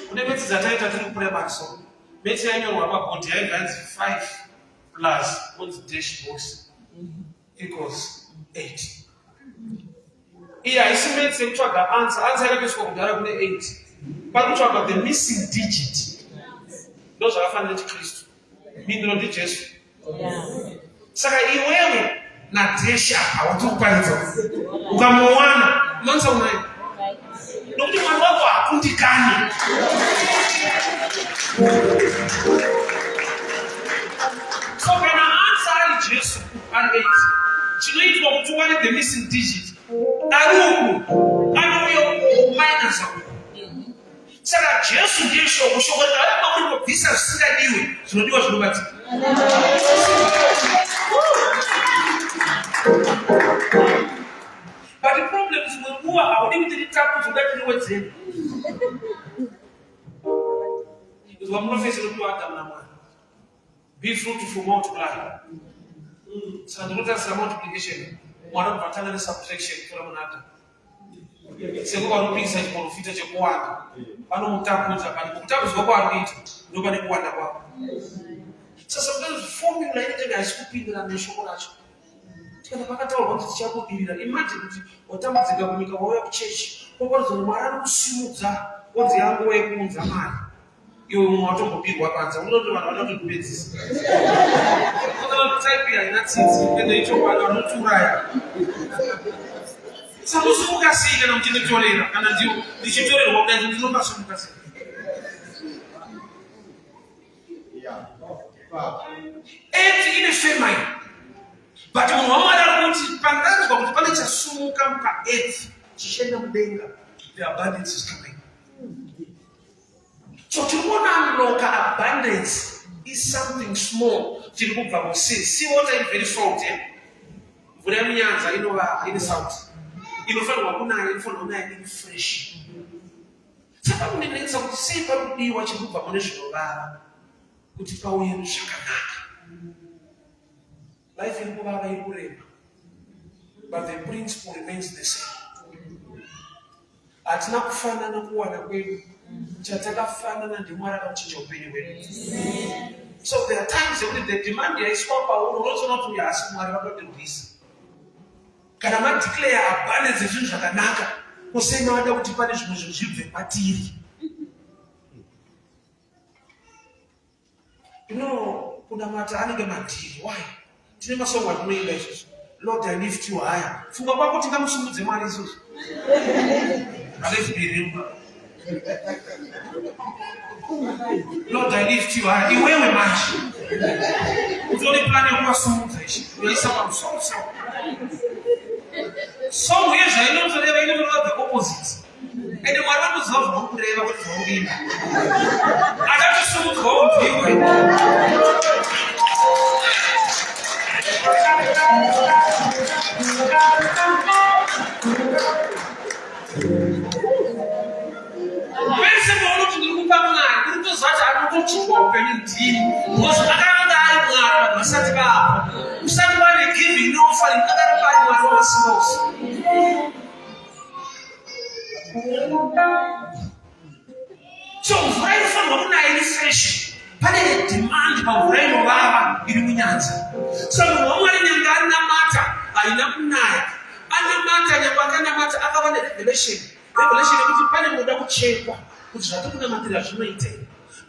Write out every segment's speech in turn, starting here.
Kune beti dzataita tiri kupura maso. Beti yanyorwa pabhodhi yaibvanzi 5 plus onzi dash box equals 8. Iyi haisi beti yekutsvaga answer yakapiswa kudhara kune 8. Pakutsvaga the missing digit. Ndo zvakafanira chiKristu. Mindiro ndiJesu. Saka iwewe na desha hawatokwanisa. Ukamuwana unoanza unaye. Nokuti mwana wako hakundikani. So kana answer ari Jesu ari 8. Chinoitwa kuti uwane the missing digit. Aruku anouya minus ako. Saka Jesu ndiye shoko rava kunobvisa zvisingadiwe zvinodiwa zvinobatsira. But the problem is when haudi kuti ritapu zvodakiriwedzera. Izwa munofesi kuti Adamu naMwari. Be fruitful, multiply. Saka ndinotarisira multiplication. Mwana kubatana nesubtraction kutora munada. Sekuva vanopisa chiprofita chekuwanda. Vanomutapudza pane kutapudzwa kwaanoita ndo pane kuwanda kwavo. So sometimes formula inenge haisi kupindirana neshoko racho. Kana pakataurwa kuti tichabudirira, imagine kuti watambudzika kunyika wauya kuchechi, kwakwaridza kuti Mwari anokusimudza kodzi yangu yekuunza mari. Iwe mumwe watombobirwa panza, unoti vanhu vanoda kutopedzisa. Kana kuti type haina tsitsi, ende icho vanhu vanotiuraya. Saka usimuka sei kana muchinditorera, kana ndichitorerwa kudai ndinongasimuka sei. Eti ine femine. But munhu waMwari ari kuti pandanzwa kuti pane chasumuka pa8 chichienda mudenga, the abundance is coming. So tinoona unloka abundance is something small. Tiri kubva musea. Sea water is very salty. Mvura yemunyanza ine salt. Inofanirwa kunaya, inofanirwa kunaya iri fresh. Saka kunenekesa kuti sei pakudiwa chiri kubva mune zvinovava kuti pauye zvakanaka. Life iri kuvava iri kurema, but the principle remains the same. Hatina kufanana kuwana kwedu, chatakafanana ndiMwari akachinja upenyu hwedu. So there are times when the demand yaiswa pauri unotsona kuti uyu asi Mwari vatotirwisa. Kana madeclare abundance zvinhu zvakanaka, kusema vada kuti pane zvimwe zvinhu zvibve patiri. Kunamata anenge madhiri. Why? Tine masongo atinoimba izvozvo. Lord, I lift you higher. Funga kwako kuti ngamusumudze Mwari izvozvo. Let's be real. Lord, I lift you higher. Iwewe manje. Utone plan yokuvasumudza izvi. Uyaisa pamusoro. Song yezva inotoreva inotoreva the opposite. Ende Mwari vanoziva zvinokureva kuti zvaudini. Akatosumudzwa ubviwe. Pese paunoti ndiri kupa Mwari, uri kutoziva kuti anotochinjwa upenyu ndini. Because akanga ari Mwari vanhu vasati vapa. Usati wane giving neoffering akaramba ari Mwari wamasimba ose. So mvura inofanirwa kunaya iri fresh. Pane demand pamvura inovava iri munyanza. So munhu waMwari nyanga anamata haina kunaya. Anamata nyanga akanamata akava nerevelation. Revelation yekuti pane munoda kuchekwa kuti zvati kunamatira zvinoitei.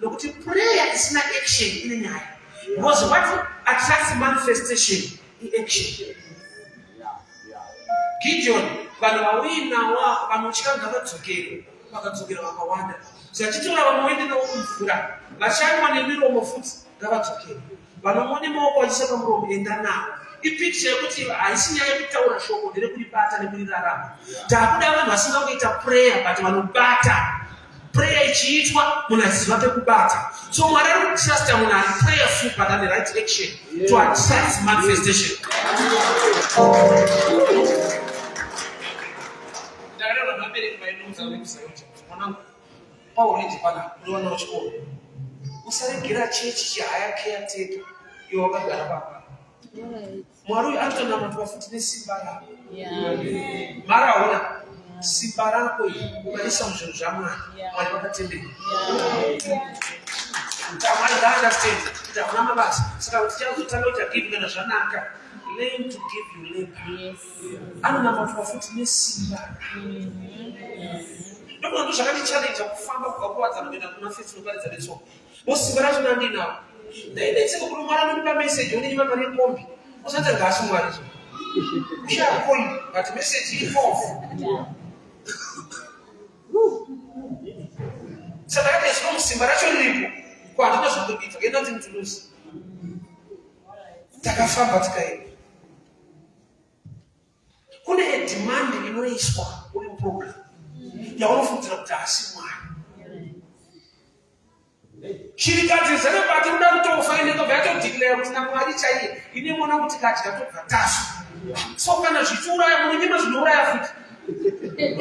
Nokuti prayer isina action ine nyaya. Because what attracts manifestation is action. Gideon, vanhu vawina vanotya ngavadzokere, vakadzokera vakawanda. Zvachitora vanoende navo kumvura, vachanwa nemiromo futi ngavadzokere. Vanomwa nemaoko vachiisa pamuromo enda navo. Ipicture yekuti haisi nyaya yekutaura shoko nderekuribata nekurirarama. Takuda vanhu vasingangoita prayer but vanobata. Prayer ichiitwa munhu achiziva pekubata. So Mwari ari kutrasta munhu ari prayerful but ane right action to attract manifestation. Ndakareva vabereki vainoudza vekuzayoja mwanangu Paul ndipana unoona uchikoro. Usaregera chechi chihaya caretaker iwe wakagara papa. Mwari anotonamata futi nesimba rako. Mara una simba rako ukalisa mzvinhu zvamwari mwari vakatendeka. Mwari understand kuti hakuna mabasa. Saka kuti tichazotanga kuti agive kana zvanaka, learn to give you labor. Anonambatwa futi nesimba. Ndokuti ndo zvakatichallenge kufamba kukakuwadzana kuenda kuna festival paridza netsoka. Simba racho nandinawo. Ndaidetseka kuti Mwari anondipa message undipa mari yekombi. Usati ngasi Mwari. Ushakoi but message inofu. Saka yakati simba racho riripo. Kwa ndina zvokuita, get nothing to lose. Takafamba tikaenda. Kune demand inoiswa kuri program. Yaunofungira kuti asi Mwari. Shirikadzi dzakabata kuda kutofa ine kabva yatodeclare kuti naMwari chaiye ine mwana kuti kati katobva tafa. So kana zvichiuraya munonyima zvinouraya futi.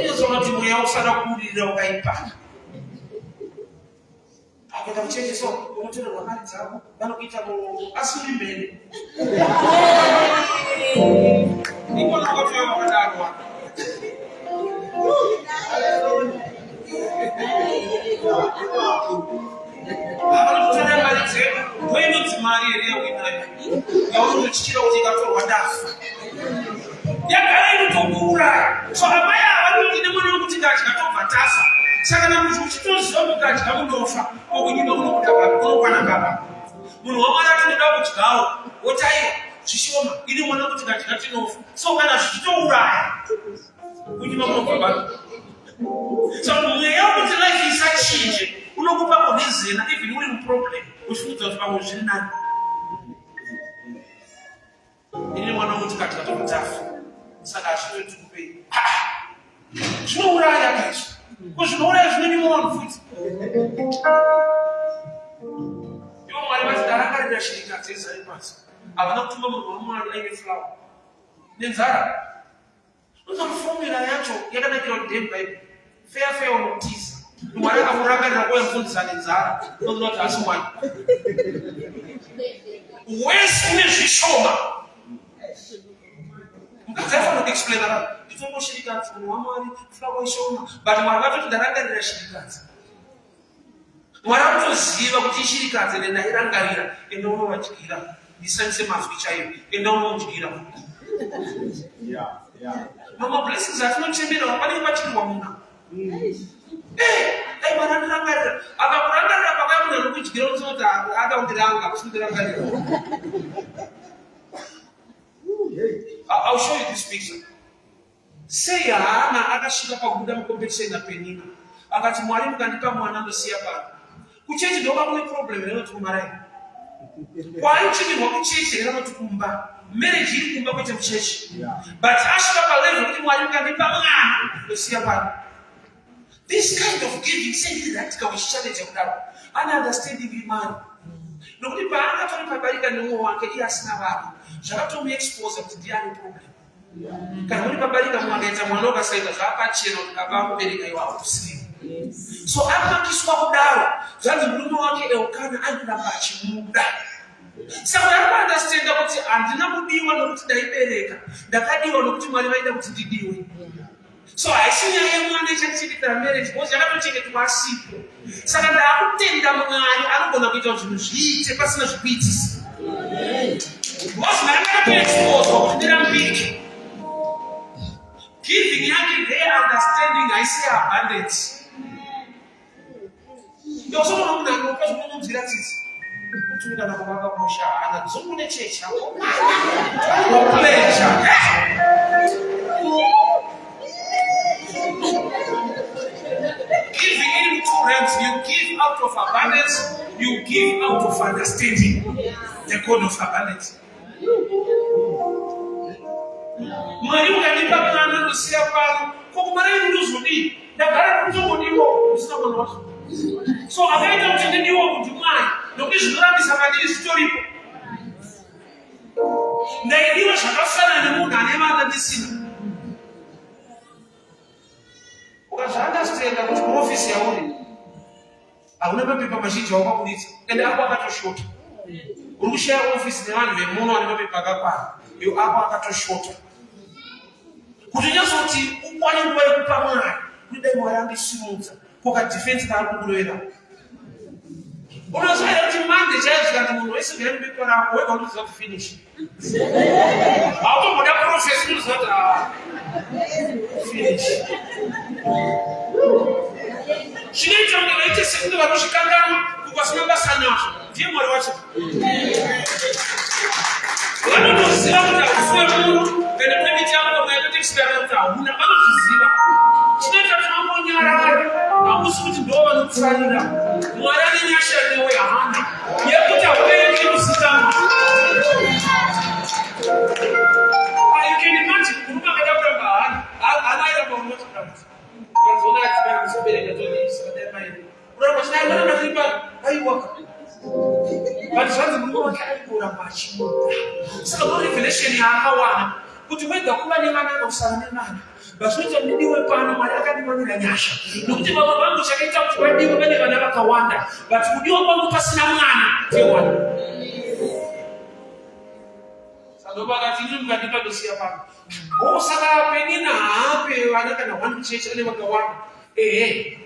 Unozoona kuti mweya usada kubudirira ukaipa. Akuenda kuchechi so unotorerwa mari dzavo vanokuita asuri mberi. Ikona kwafika kwakadarwa. Vanotora mari dzedu ndoinonzi mari here yeuinayo yaunototyira kuti ikatorwa ndafa. Yagara inotokuuraya. So amai ava vanoti nemwana wekuti ngadya tobva tafa. Saka namuti uchitoziva kuti ngadya munofa okunyima unokwana baba. Munhu waMwari atinoda kudyawo wotaiwa zvishoma. Ini mwana wekuti ngadya tinofa. So kana zvichitouraya kunyima munobva baba. So mweya wekuti life isachinje unokupa konezena even uri muproblem uchifunza kuti pamwe zviri nani. Ini mwana wekuti ngadya tobva. Saka zvinoiti kupei. Zvinouraya kaizvo. Kuzvinouraya zvinonyimwa futi. Ivo Mwari vati ndarangarira shirikadzi dzezari pasi. Havana kutuma munhu waMwari aine fulawa. Nenzara. Unomufomera yacho yakanakira kuti Bible. Fair unotiza. Mwari akamurangarira kwemfundisa nenzara. Unoziva kuti asi Mwari. Wese une zvishoma. Mukadzaifanira kuexplain that. Nditono shirikadzi munhu waMwari fulawa ishoma. But Mwari vatoti ndarangarira shirikadzi. Mwari akutoziva kuti ishirikadzi nendairangarira enda unovadyira. Ndishandise mazwi chaiwo enda unodyira. Mama blessings atinochembera panenge pachirwa muna. Dai Mwari andirangarira. Akakurangarira pakamunhu anokudyira unoziva kuti ada kundiranga kusundirangarira. I'll show you this picture. Say Hana akasvika pakubuda mukompetisheni naPenina. Akati Mwari mukandipa mwana ndosiya pano. Kuchechi ndoba kune problem inoti kumarai. Kwaichibirwa kuchechi inoti kumba. Marriage iri kumba kwete muchechi. But asvika palevel kuti Mwari mukandipa mwana ndosiya pano. This kind of giving sendi radical challenge kudaro. Ana understanding imani. Nokuti paanga tori pabarika nemwoyo wake iye asina vava. Zvakatomu expose kuti ndiani problem. Kana muri pabarika mwangaita mwana ukasaita zvakachena kuti baba akubereka iwawo kusiri. So amakiswa kudaro zvanzi murume wake Elkana andiramba achimuda. Saka ari understand kuti handina kudiwa nokuti ndaibereka. Ndakadiwa nokuti Mwari vaida kuti ndidiwe. So haisi nyaya yemwana ichachitikira marriage because yakatochengetwa asipo. Saka ndakutenda Mwari anogona kuita zvinhu zviite pasina zvikuitisa. Because Mwari akatoexpose kuti ndirambike. Giving yake their understanding haisi abundance. Yosono munhu anopa zvinonzwira tsitsi. Kuti kana kuvaka musha anadzokune chechi yako. No pleasure. Giving in two realms, you give out of abundance, you give out of understanding. The code of abundance. Mwari ukanipa mwana ndosiya pano kokumara iri ndozvodi ndagara kutongodiwo usina mwana wacho. So akaita kuti ndidiwo kuti Mwari nokuti zvinorambisa mandiri zvitoripo. Ndaidiwa zvakafanana nemunhu ane vana ndisina. Ukazvaandastenda kuti muofisi yauri hauna mapepa mazhinji awakabuditsa ende ako akatoshota. Uri kushaya ofisi nevanhu vemuno vane mapepa akakwana. Iwo ako akatoshota. kuti nyazoti ukwane nguva yekupa mwana kuti dai Mwari andisimudza koka defense kaarikukulowera unoziva kuti mande chaizika kuti munhu wese vere mubiko rako wega unoziva kuti finish hautomboda process unoziva kuti finish zvinoita kuti vaite sekuti vanosvikangana kupasina basa nazvo ndiye Mwari wacho vanotoziva kuti hakusiwe munhu kana kune mitambo mayakuti experiment hauna vanozviziva chinoita kuti vambonyarara hakusi kuti ndo vanotsarira Mwari ane nyasha newe hana yekuti haubereki kuzitama you can imagine kurume akaita kuramba hana airamba unotokamisa ukazona adzibara musobereka toniisakadaemaini uramba chinaimana matiripa aiwaka but zvanzi murume wake aikuramba achimuda saka no revelation yaakawana kuti wega kuva nevana nosara nevana vazvinoita ndidiwe pano Mwari akandiwanira nyasha nokuti vamwe vangu chakaita kuti vadiwe vane vana vakawanda but kudiwa kwangu pasina mwana tewana sadobakati ini mukandipa dosiya pano saka penina hape vana kana one church ane vakawanda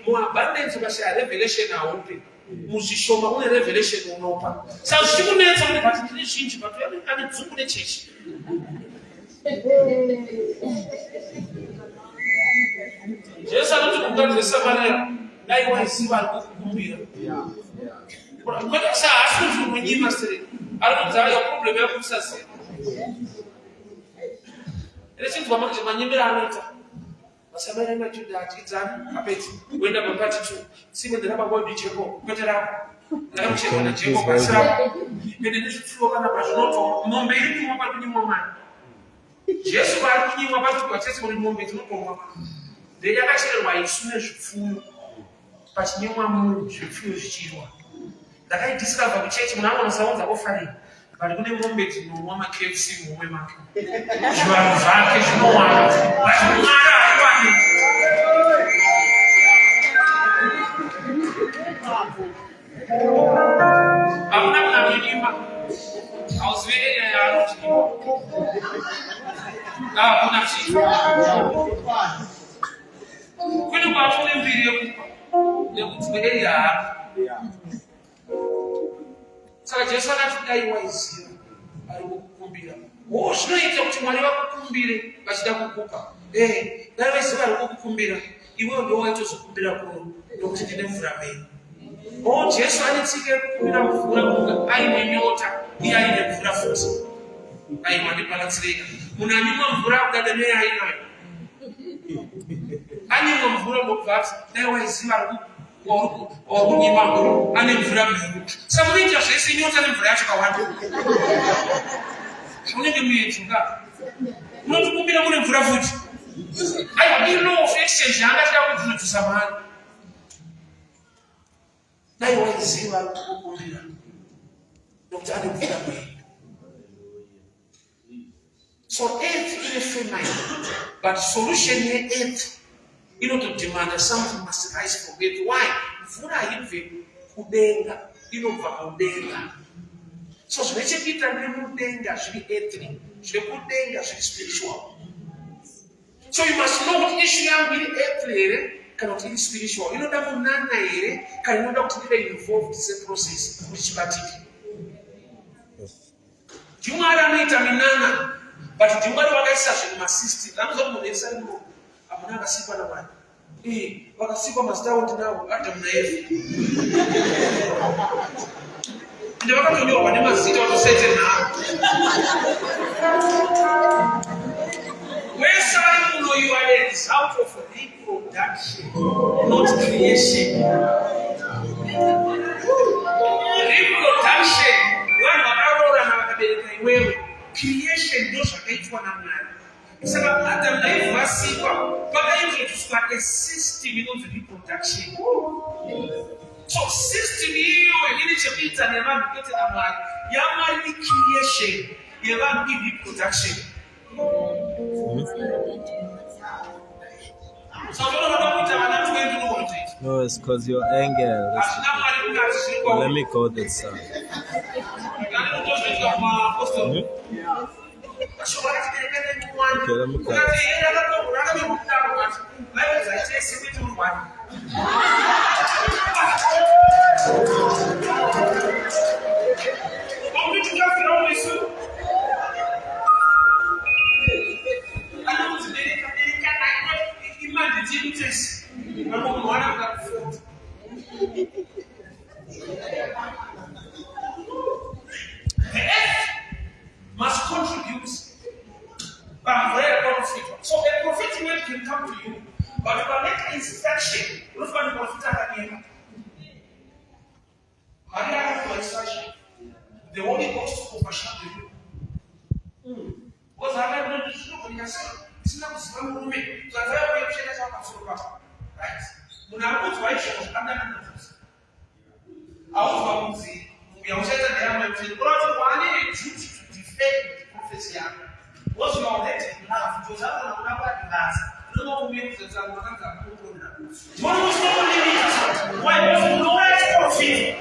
muabundance ukashaya revelation haupe muzvishoma une revelation unopa saka zvichikunetsa kuti bati ndine zhinji but ane dzungu nechechi Jesu anoti kugadzira Samaria dai waiziva arikukumbira kwete saasi kuti munyima sere arikudzara ya problem yakusaziva ere chinzwa makati manyembera anoita Masamaria maJudha atidzana apedzi kuenda papati tu tsive nderabangwa Jeko kwete rako ndakamchekwa naJeko pasi rako ende nezvipfuwo kana pazvinoto mombe iri kumwa pari kunyimwa mwana Jesu vari kunyimwa pari kwatesi kuti mombe dzinotomwa ndeye yakachererwa isu nezvipfuyo pachinyimwa munhu zvipfuyo zvichirwa ndakaidiscover kuchechi munhu anosaunza ofarira but kune mombe dzinomwa maKFC mumwe make zvivanhu zvake zvinowana but Mwari haiwani hakuna munhu anonyima hauzive area yaanotinyima hakuna chinhu kune kwatone mbiri yekupa nekuti area hapa saka Jesu akati dai waiziva ari kukukumbira zvinoita kuti Mwari vakukumbire vachida kukupa dai waiziva ari kukukumbira iwewo ndo waitozokumbira kuno nokuti ndine mvura mei Jesu ane tsika yekukumbira mvura kunga aine nyota iye aine mvura futi aiwa ndipalatsirika munhu anyimwa mvura kudada neyainayo anyimwa mvura ndokubva ati dai waiziva ari wakunyima ane mvura mhuru saka munoita zvese nyota nemvura yacho kawanda munenge muyetunga munotikumbira mune mvura futi aiwa ino of exchange yangatida kudzinodzosa mari dai waiziva ari kukumbira nokuti ane mvura mhuru so earth ine feminine but solution ye-earth inotodemanda something must rise from earth. Why? Mvura haibve kudenga, inobva kudenga. So zvinechekuita nemudenga zviri earthly, zviri kudenga zviri spiritual. So you must know kuti issue yangu iri earthly here kana kuti iri spiritual. Inoda kunana here kana inoda kuti ndive involved se process kuti chibatike. Mwari anoita minana, but Mwari wakaisa zvinhu masystem. Anozokuti munhu ese ari munhu amuna akasikwa naMwari. Vakasikwa mazita oti nawo Adamu naEva. Ende vakatonyorwa nemazita otosete nawo. Where Solomon you are is out of reproduction, not creation. Reproduction, vanhu vakaroora na vakabereka iwewe. Creation ndo zvakaitwa naMwari. Saka Adamu naEva vasikwa pakaintroduced a system inonzi reproduction. So system iyoyo ine chekuita nevanhu kwete naMwari. yaMwari ni creation, yevanhu i reproduction. No, it's because you're angry. Well, let me go this side. Okay, let me cut it. The earth must contribute for a profit. So a prophetic word can come to you, but you can make instruction. Look at the prophet again. How do you have for instruction? The Holy Ghost to overshadow you. Because I have not been sure when you say, it's not a small movement. So I have a chance to have a right? When I put white shoes, I'm not going to do. I was going to see. We are saying that they are going to do. But one day, to defend the prophecy. What's your letter? Because I don't know what it does. No more means that I'm not going to do. What was the only reason? Why was no right prophet?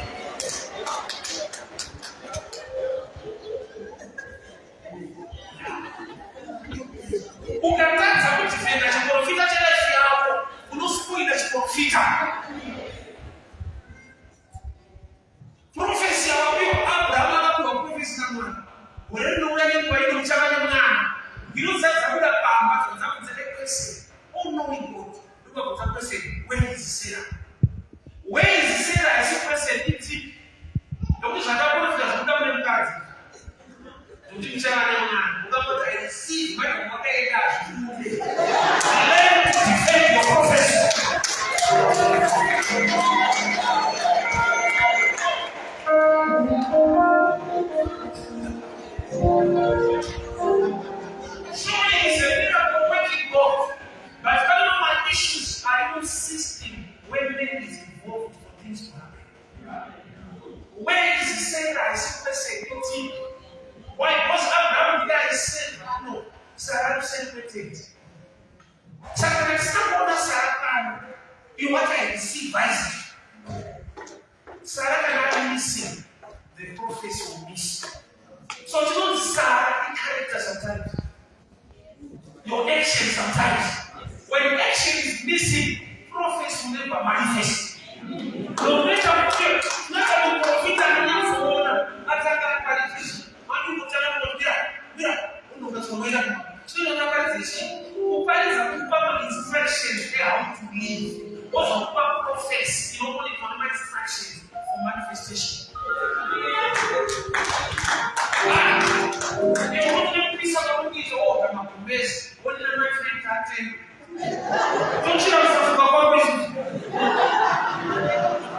Ukataka kujifenda chiprofita cha life yako, unospoila chiprofita. Prophecy ya wapio, Abraham anakuwa prophecy na mwana. Wewe ndio unani kwa hiyo mchanganya mwana. Hilo sasa bila pamba tunataka kwesi. Oh no we God. Ndio kwa kwesi, where is Sarah? Where is Sarah as a person iti? Ndio tunataka prophecy za kama mkazi. Ndio mchanganya mwana. Ukapata receive bali kumweka learn to defend your prophecy. Surely is a miracle working God. But all of my issues are even system where man is involved for things to happen. Where is Sarah? I simply say, why? Because Abraham guy said, no, Sarah celebrated. Sarah, someone Sarah, you want to receive Isaac. Sarah cannot listen. The prophets will miss. So you don't Sarah in character sometimes. Your action sometimes. When your action is missing, prophets will never manifest. No matter what, not a prophet and a for attack and politician. So you know what is who finds a instructions how to live. Also, prophets, you don't only for instructions for manifestation. You want to piece of a piece of my best. What did I make that thing? Don't you know something about business?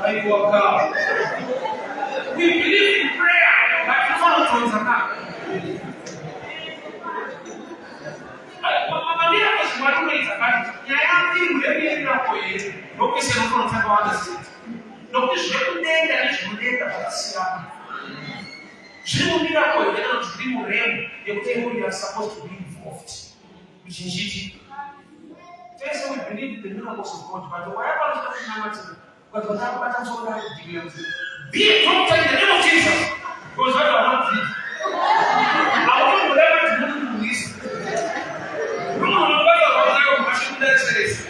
I walk out. We believe in prayer, but you follow things are not. You are supposed to be involved. Which is it? That's why we believe in the miracles of God. But whatever is not in our matter, but whatever matters all that is be a doctor in the name of Jesus. Because what I want to do. I want whatever to do to this. No,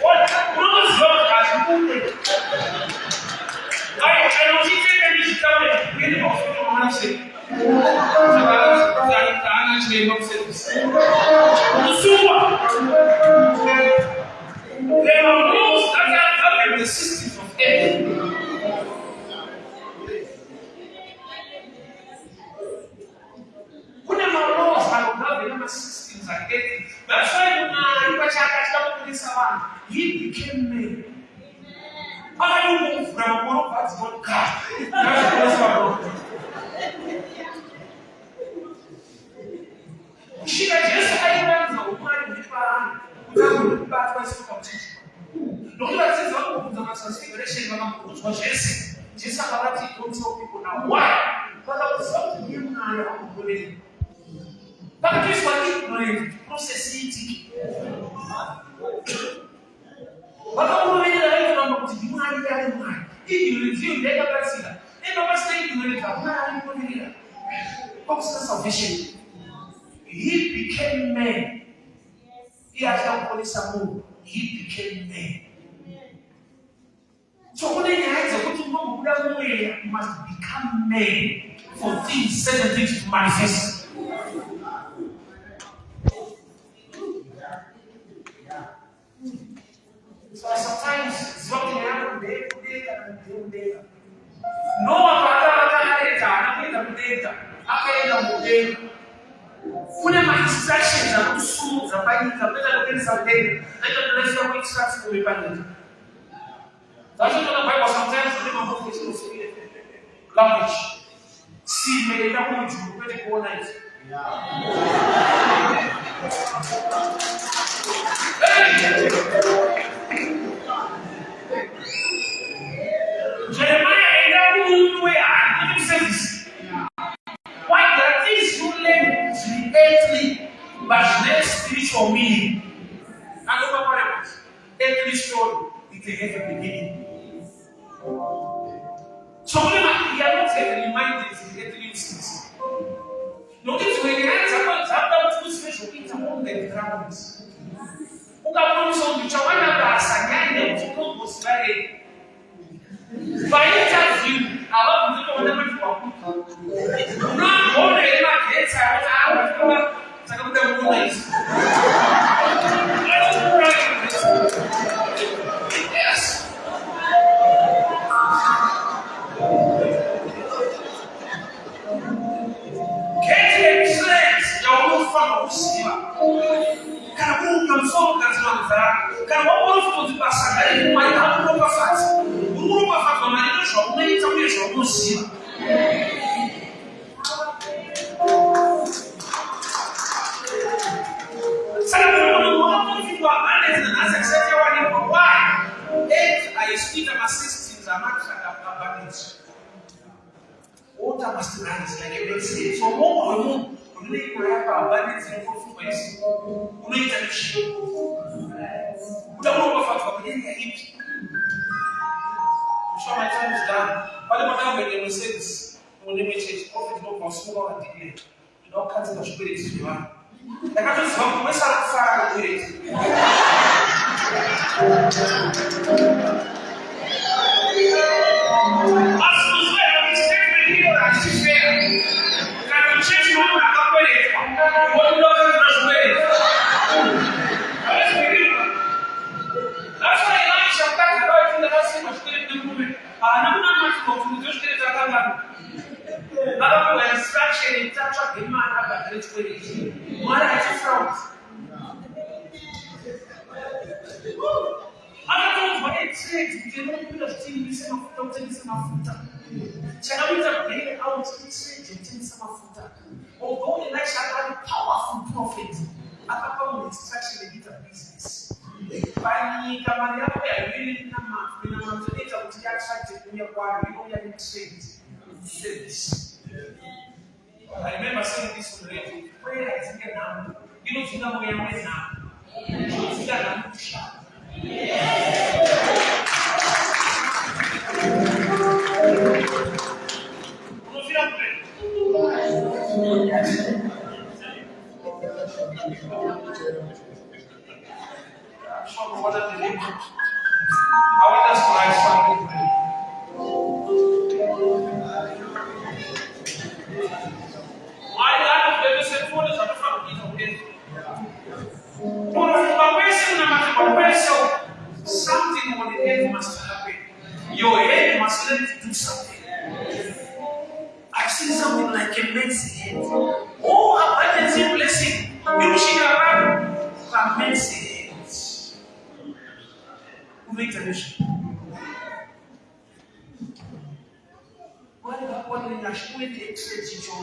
what? No, it's not as moving. I don't think any stuff in the hospital. I'm saying. There are laws that govern the systems of earth. Kuna laws that govern the systems of earth. That's why he became man. I don't move from one part to one car. That's Shika Yesu alianza upande mpana kutaka basi kukamtisha. Ndio sasa hapo kuna transfiguration kama kwa Yesu. Yesu akabati don't tell people now why? Because something you know ya kumbele. But this one ignorant process it. Baka mbele na hiyo mambo kujibuna hadi yale mwana. Ignorant hiyo ndio basi. Ndio basi ignorant hapo na mbele. Kwa salvation. He became man He has now police move. He became man. So when you must become man for things, certain things to manifest. So sometimes it's something happen day. No one kuna instructions za kusu za fanyika pesa lokeza mbele na tunaweza ku instructions kumepanda. Sasa tunaona sometimes kuna mambo language si imeleta mtu upate kuona hizo. Jeremiah enda kuwe and service. Why there are things you learn earthly but less spiritual meaning. And over what earthly story is a heavenly beginning. So we are not heavenly minded in earthly instance. Notice when the hands are about two special things among the grounds. Ukapromise on the chawana basanyane to go slide. By interview, our people will never talk. Not more than my kids are out. Yes. Get excellence. You're from Usiva. Can you come so that can one of the passage might have no fast? Who of a man shall make a mission of Usiva. Why? 8 I speak about 16 abundance. Water must rise like a blessing. So more or more, we need to have abundance in full ways. We need to show. We don't know what we're going to eat. So my time is done. But the time when they say this, when they say profit no possible and declare, you don't cancel the spirits you are. I can't just come with some fire with it. As was well, we stand here and see fair. Can you change your own accompany? What you don't have to way. That's why Elisha talked about in the last scene of the movement. I'm not much to just get it out. Another instruction in touch of him and other great ways. What are you from? Another one it says, you cannot put a team in some of the things in a footer. Chanamita played out in sage in some of footer. Although Elisha had a powerful prophet, a instruction in the business. By Kamaria, I really didn't have to make a attractive in your body, we only have service. I remember saying this to the lady. Prayer is here now. You don't know where I am now. You don't see that I'm sharp. I want us to write something. Something on the head must happen. Your head must learn to do something. I've seen something like a man's head. Oh, abundance and blessing. You should have a man's head. Who makes a mission? What in a short extension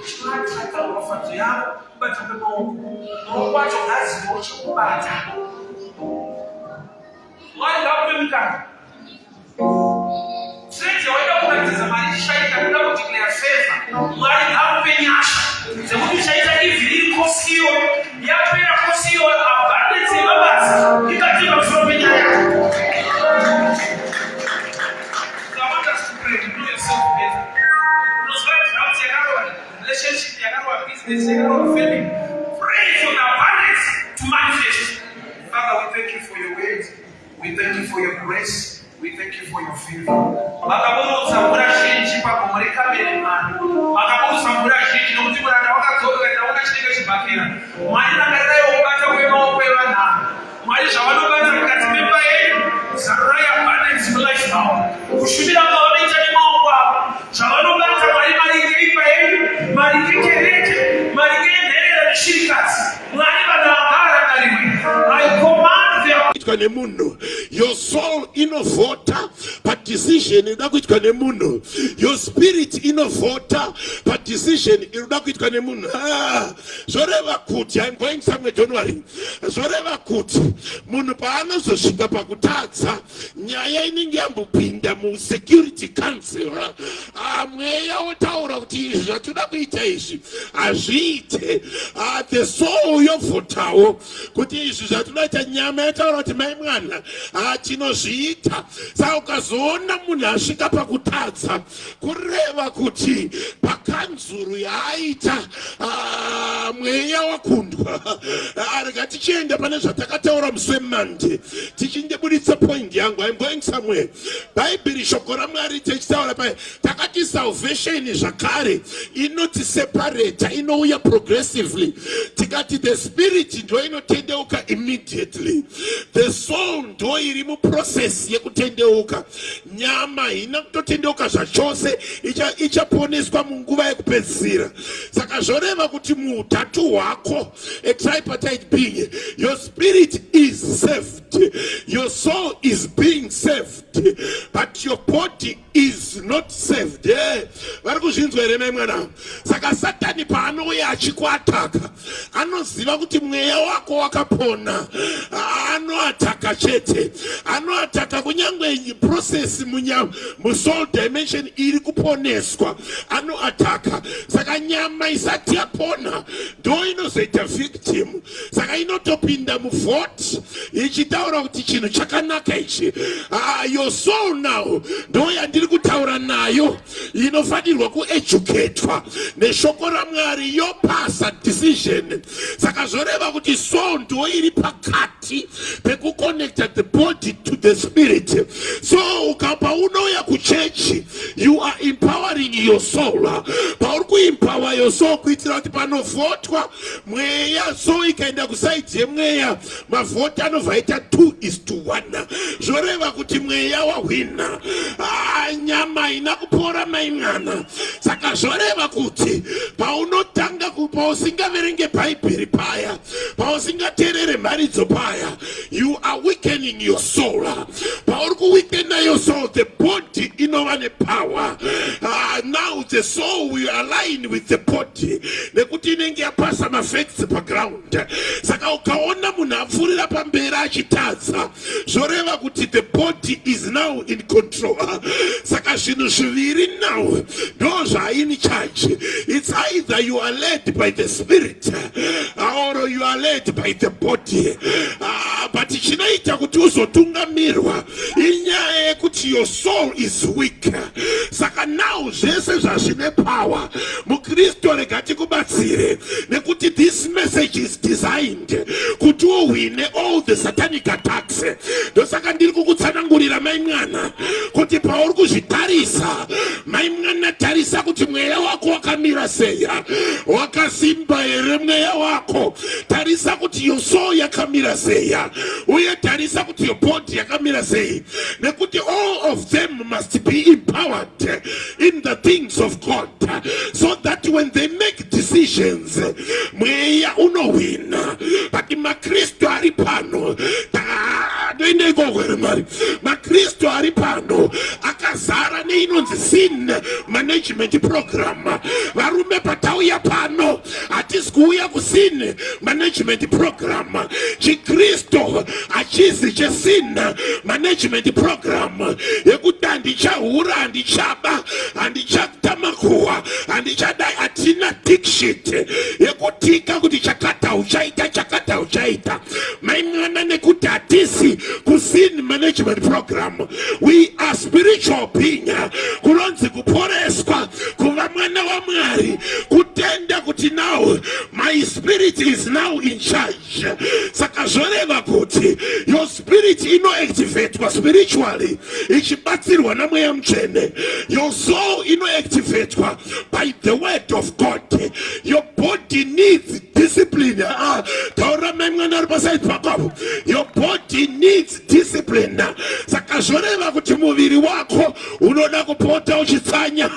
try to offer to you, but to no watch has watch better. Why love him come? Since you don't practice a man, shake and don't declare favor. Why help me? The woman says that if you cost you, you have been a cost you abundance in others. You can't even throw me there. So I want us to pray to do yourself better. Relationship, business, family. Pray for the abundance to manifest. Father, we thank you for your word. We thank you for your grace. We thank you for your favor. Makabulu samura shinji pa kumulika milimani. Makabulu samura shinji no mutimu na wakatoka na wakashika shibakira. Mwani na katayo ukata wema upewa na. Mwani shawadu kata mkatimimba yenu. Saraya abundance life now. Kushubira mawani chani mawa. Shawadu kata mwani marikeipa yenu. Marikekereke. Marikene na shirikati. Mwani badawakara kariwe. I command them. Your soul inovota but decision inoda kuitwa nemunhu. Your spirit inovota but decision inoda kuitwa nemunhu. Zoreva kuti I'm going somewhere, don't worry. Zoreva kuti munhu paanozosvika pakutadza nyaya inenge yambopinda mu security council, mweya wotaura kuti izvi zvatoda kuita izvi hazviite. The soul yovotawo kuti izvi zvatoda kuita. Nyama yotaura kuti mai mwana tinozviita. Saka ukazoona munhu asvika pakutadza kureva kuti pakanzuru yaaita mweya wakundwa. Rega tichienda pane zvatakataura musi weMonday tichindebuditsa point yangu. I'm going somewhere. Bhaibheri shoko raMwari tichitaura pai takati salvation zvakare inotiseparata, inouya progressively. Tikati the spirit ndo inotendeuka immediately. The soul ndo iri muprocess yekutendeuka. Nyama haina kutotendeuka zvachose, ichaponeswa munguva yekupedzisira. Saka zvoreva kuti muutatu hwako, a tripartite being, your spirit is saved, your soul is being saved, but your body is not saved. Vari kuzvinzwa here mai mwana? Saka Satani paanouya achikuataka anoziva kuti mweya wako wakapona, anoataka chete, anoataka kunyangwe process musoul dimension iri kuponeswa, anoataka. Saka nyama isati yapona ndo inozoita victim. Saka inotopinda muvote ichitaura kuti chinhu chakanaka ichi. Your soul now ndo yandiri kutaura nayo, inofanirwa kueducatwa neshoko raMwari, yopasa decision. Saka zvoreva kuti soul ndo iri pakati pekuconnecta the body to the spirit. So ukapa unouya kuchechi, you are empowering your soul. Pauri kuempower your soul kuitira kuti panovhotwa mweya, so ikaenda kusaidhi yemweya mavhoti anobva aita 2:1. Zvoreva kuti mweya wahwina, nyama haina kupora mai mwana. Saka zvoreva kuti paunotanga pausingaverenge bhaibheri paya, pausingateerere mharidzo paya, you are weakening your soul. Pauri kuweakena your soul, the body inova nepower. Now the soul will align with the body nekuti inenge yapasa mafacts paground. Saka ukaona munhu apfuurira pamberi achitadza, zvoreva kuti the body is now in control. Saka zvinhu zviviri now ndo zvaini charge. It's either you are led by the spirit or you are led by the body. But chinoita kuti uzotungamirwa inyaya yekuti your soul is weak. Saka now zvese zvazvine power mukristu rega tikubatsire, nekuti this message is designed kuti uhwine all the satanic attacks. Ndosaka ndiri kukutsanangurira mai mwana kuti pauri kuzvitarisa, mai mwana tarisa kuti mweya wako wakamira seya, wakasimba here mweya wako. Tarisa kuti your soul yakamira seya, uye tarisa kuti your body yakamira sei, nekuti all of them must be empowered in the things of God, so that when they make decisions mweya unohwina. But makristu ari pano makristu ari pano akazara neinonzi sin management program. Varume patauya pano hatisi kuuya kusin management program. Chikristu hachizi chesin management program yekuti handichahura, handichaba, handichatamakua, handichadai. Hatina dikshit yekutika kuti chakata uchaita, chakata uchaita. Mai mwana nekuti hatisi kusin management program. We are spiritual being. Kunonzi kuporeswa kuva mwana wa Mwari, kutenda kuti now my spirit is now in charge. activate spiritually ichibatsirwa namweya mutsvene. Your soul activate by the word of God. Your body needs discipline. Your body needs discipline. Saka zvoreva kuti muviri wako unoda kupota uchitsanya,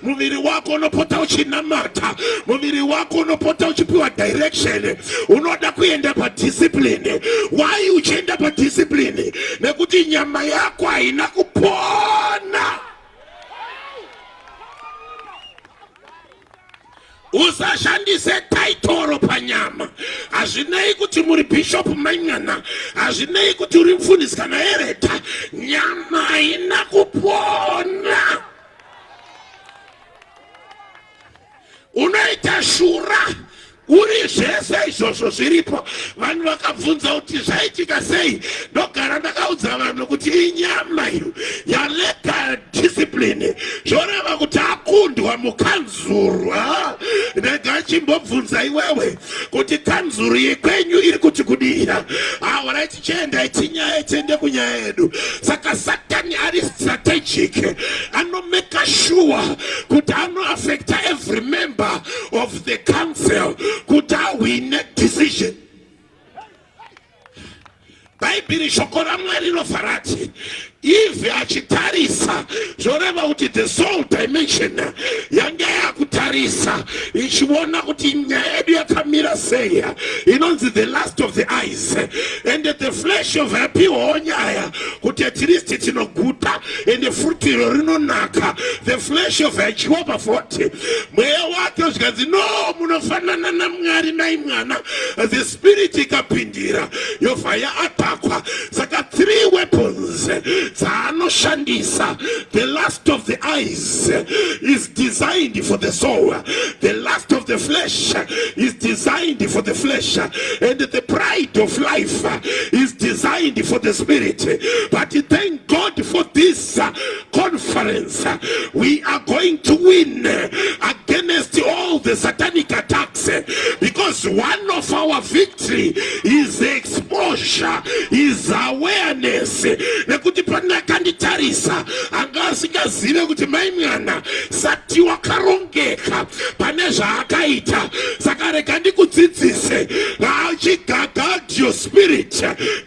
muviri wako unopota uchinamata, muviri wako unopota uchipiwa direction, unoda kuenda pa discipline. Why uchienda pa discipline? Nekuti nyama yako haina kupona. Usashandise taitoro panyama. Azvinei kuti muri bishop manyana, azvinei kuti uri mufundisi kana ereta, nyama haina kupona. Unoita shura uri zvese izvozvo zviripo. Vanhu vakabvunza kuti zvaitika sei, ndogara ndakaudza vanhu kuti inyama iyo yaleka discipline. Zvoreva kuti akundwa mukanzuru. Ndega chimbobvunza iwewe kuti kanzuru yekwenyu iri kuti kudira. Alright, chenda ichinyaya chende kunyaya yedu. Saka Satani ari strategic, anomeka sure kuti affect every member of the council kuti awine decision. Bhaibheri shoko raMwari rinofarati Eve achitarisa zvoreva kuti the soul dimension yanga yakutarisa ichiona kuti nyaya yedu yakamira sei, inonzi the last of the eyes, and the flesh of yapiwawo nyaya kuti at least tinoguta and fruit iro rinonaka. The flesh of yachiwapa 40 mweya wake zvikanzi no munofanana naMwari naimwana, the spirit ikapindira yobva yaatakwa. Saka 3 weapons dzanoshandisa. The last of the eyes is designed for the soul, the last of the flesh is designed for the flesh, and the pride of life is designed for the spirit. But thank God for this conference. We are going to win against all the satanic attacks, because one of our victory is exposure, is awareness. Nekuti pana kanditarisa anga asingazive kuti maimwana sati wakarongeka pane zvaakaita. Saka rega ndikudzidzise guard your spirit,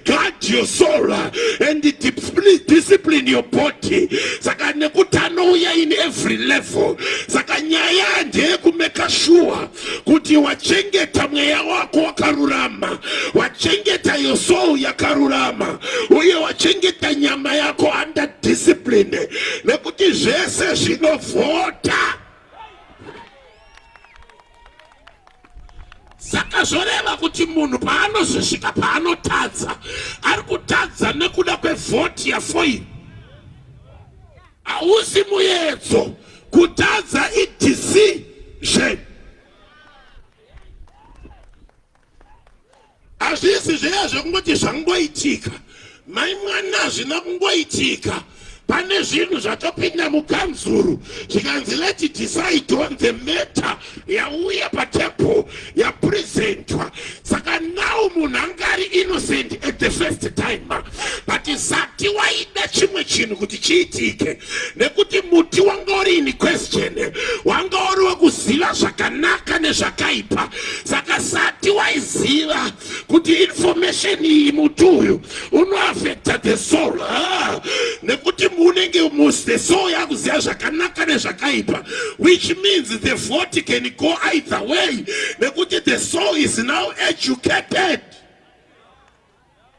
guard your soul, and discipline your body. Saka nekuti anouya in every level. Saka nyaya ndeyekumeka sure kuti wachengeta mweya wako wakarurama, wachengeta your soul yakarurama, uye wachengeta nyama yako under discipline. Nekuti zvese zvinovhota. Saka zvoreva kuti munhu paanozvisvika paanotadza, ari kutadza nekuda kwevhoti yafoil. Hausi muyedzo, kutadza idecision. Hazvisi zveya zvekungoti zvangoitika. Maimwana hazvina kungoitika. Pane zvinhu zvatopinda mukanzuru zvikanzi let's decide on the matter yauya patemple yapresentwa. Saka now munhu anga ari innocent at the first time, but sati waida chimwe chinhu kuti chiitike, nekuti muti wanga uri in question, wanga uri wekuziva zvakanaka nezvakaipa. Saka sati waiziva kuti information iyi muti uyu unoaffecta the soul, nekuti munenge the soul yakuziva zvakanaka nezvakaipa, which means the vote can go either way, nekuti the soul is now educated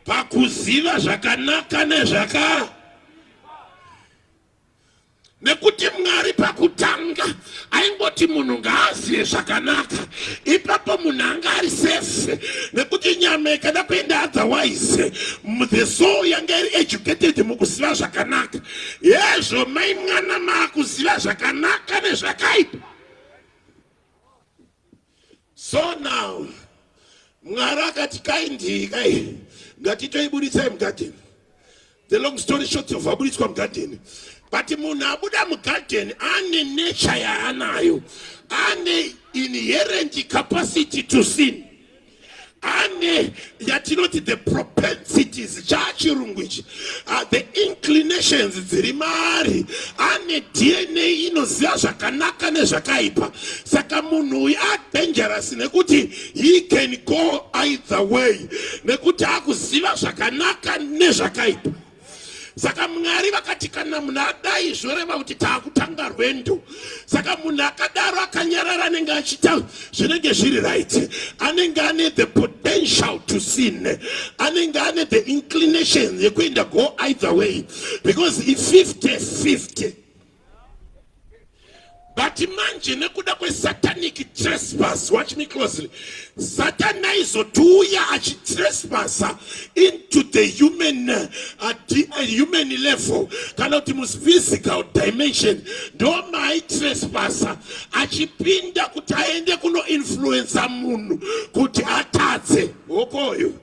pakuziva zvakanaka nezvaka. Nekuti Mwari pakutanga aingoti munhu ngaazive zvakanaka, ipapo munhu anga ari safe. Nekuti nyama ikada kuenda otherwise, the soul yanga iri educated mukuziva zvakanaka. Yezvo maimwana maakuziva zvakanaka nezvakaipa. So now Mwari akati kaindii ngatitoibudisai mugarden. The long story short, wabudiswa mugarden. But munhu abuda mugarden ane nature yaanayo, ane inherent capacity to sin, ane yatinoti the propensities chachirungu ichi, the inclinations dziri maari, ane DNA inoziva zvakanaka nezvakaipa. Saka munhu uyu dangerous nekuti he can go either way, nekuti akuziva zvakanaka nezvakaipa. Saka Mwari vakati kana munhu adai zvoreva kuti taakutanga rwendo. Saka munhu akadaro akanyarara anenge achita zvinenge zviri right, anenge ane the potential to sin, anenge ane the inclination yekuenda go either way, because if 50-50. But manje nekuda kwe satanic trespass, watch me closely. Satanizotuya achitrespass into the human level, kana kuti mus physical dimension. Ndoma trespass achipinda kuti aende kuno influence munhu kuti atadze okoyo.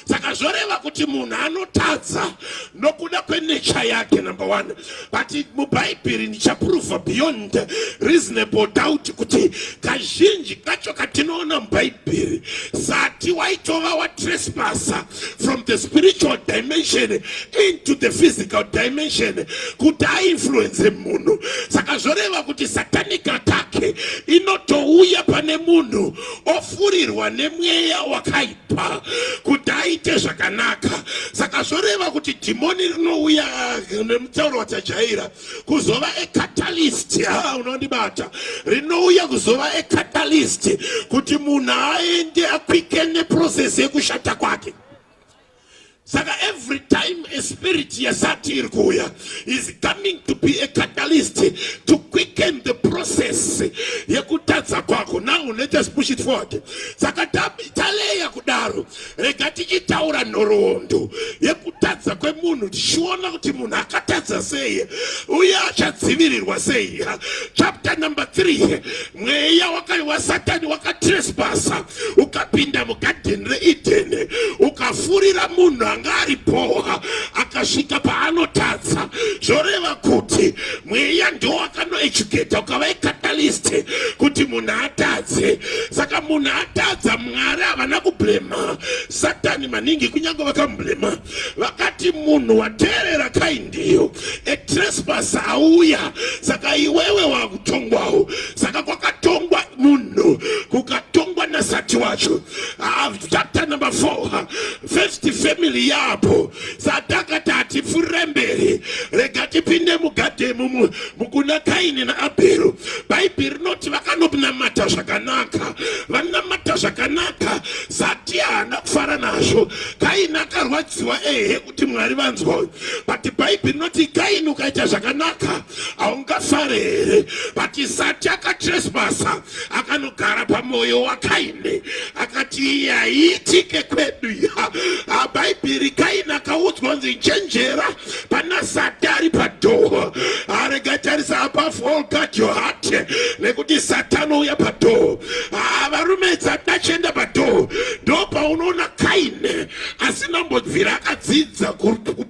Saka zvoreva kuti munhu anotadza nokuda kwe nature yake, number one. But mubhaibheri ndichaprova beyond reasonable doubt kuti kazhinji kacho katinoona mubhaibheri sati waitova wa trespass from the spiritual dimension into the physical dimension kuti ainfluence munhu. Saka zvoreva kuti satanic attack inotouya pane munhu ofurirwa nemweya wakaipa kuti aite zvakanaka. Saka zvoreva kuti dhimoni rinouya nemutauro watajaira kuzova a catalyst, unondibata, rinouya kuzova a catalyst kuti munhu aende akwikene process yekushata kwake. Saka every time a spirit yasati irikuya is coming to be a catalyst to quicken the process yekutadza kwako. Now let us push it forward. Saka taleya kudaro rega tichitaura nhoroondo yekutadza kwemunhu, tichiona kuti munhu akatadza sei uye achadzivirirwa sei. Chapter number 3, mweya wa Satani wakatrespass ukapinda mugarden reEden ukafurira munhu angari poha akasvika paanotadza. Zvoreva kuti mweya ndo akanoeducate ukava catalyst kuti munhu atadze. Saka munhu atadza, Mwari havana kublema Satani maningi, kunyange vakamublema vakati munhu wateerera kaindiyo a trespass auya. Saka iwewe wakutongwawo. Saka kwakatongwa munhu kukatongwa nasati wacho. Chapter number 4, first family yapo satakati hatifurire mberi, rega tipinde mugadhemu mukuna Kaini naAbheri. Bhaibheri rinoti vakanonamata zvakanaka, vanamata zvakanaka, sati haana kufara nazvo. Kaini akarwadziwa kuti Mwari vanzwa. But Bhaibheri rinoti Kaini ukaita zvakanaka haungafare here. But sati akatrespass akanogara pamwoyo waKaini akati yaitike kwedu ya. Bhaibheri Kaini akaudzwa kunzi chenjera pana sati ari padhoho, arega tarisa above all guard your heart nekuti Satani uya padhoho. Varume dzatachienda padhoho ndo paunoona Kaini asina mbobvira akadzidza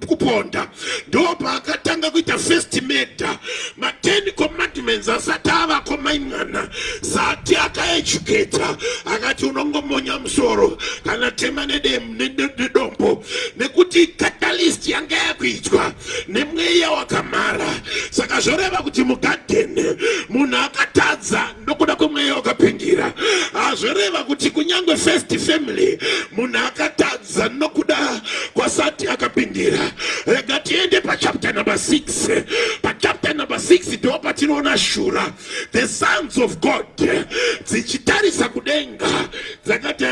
kuponda, ndo paakatanga kuita first murder. Ma10 commandments asati avako maimwana, sati akaeducate akati unongomonya musoro kana tema nedombo, nekuti catalyst yanga yakuitwa nemweya wakamara. Saka zvoreva kuti mugarden munhu akatadza nokuda kwemweya wakapindira. Zvoreva kuti kunyange first family munhu akatadza nokuda kwasati akapindira. Rega tiende pachapter number 6. Pachapter number 6 ndo patinoona shura the sons of God dzichitarisa kudenga dzakati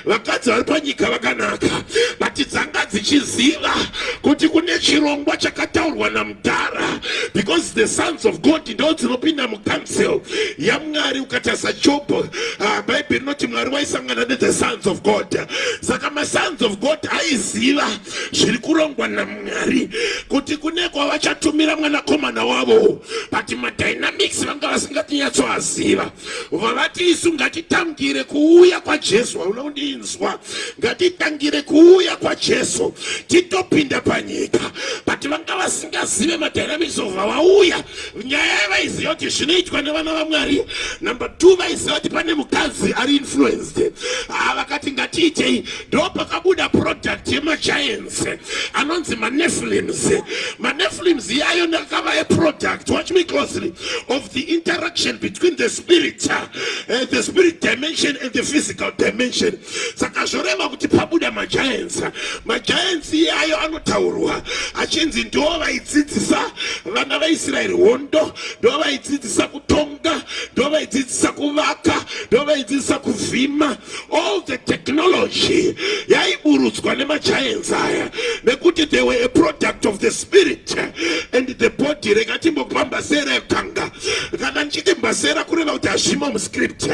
vakadzi vari panyika vakanaka, but dzanga dzichiziva kuti kune chirongwa chakataurwa namudhara, because the sons of God ndo dzinopinda mucouncil yaMwari. Ukatasa Job, Bhaibheri rinoti Mwari waisangana the sons of God. Saka ma-sons of God aiziva zviri kurongwa naMwari kuti kune kwavachatumira mwanakomana wavo, but madynamics vanga vasingatinyatsvaziva. Vavati isu ngatitangire kuuya kwaJesu. Unondinzwa? Ngatitangire kuuya kwaJesu titopinda panyika, but vanga vasingazive madynamics of vauya. Nyaya vaiziva kuti zvinoitwa nevana vaMwari. Number 2, vaiziva kuti pane mukadzi ari influenced. Vakati ngatiitei, ndo pakabuda product yemagiants anonzi manephilims. Manephilims iyayo ndakava a product, watch me closely, of the interaction between the spirit dimension and the physical dimension. Saka zvoreva kuti pabuda magiants. Magiants iyayo anotaurwa achinzi ndo vaidzidzisa vana vaIsraeri hondo, ndo vaidzidzisa kutonga, ndo vaidzidzisa kuvaka, ndo vaidzidzisa kuvhima. All the technology yaiburutswa nemagiants aya nekuti they were a product of the spirit and the body. Rekatimbogwa mbasera ekanga kana nchiti mbasera kureva kuti hazvimo muscript,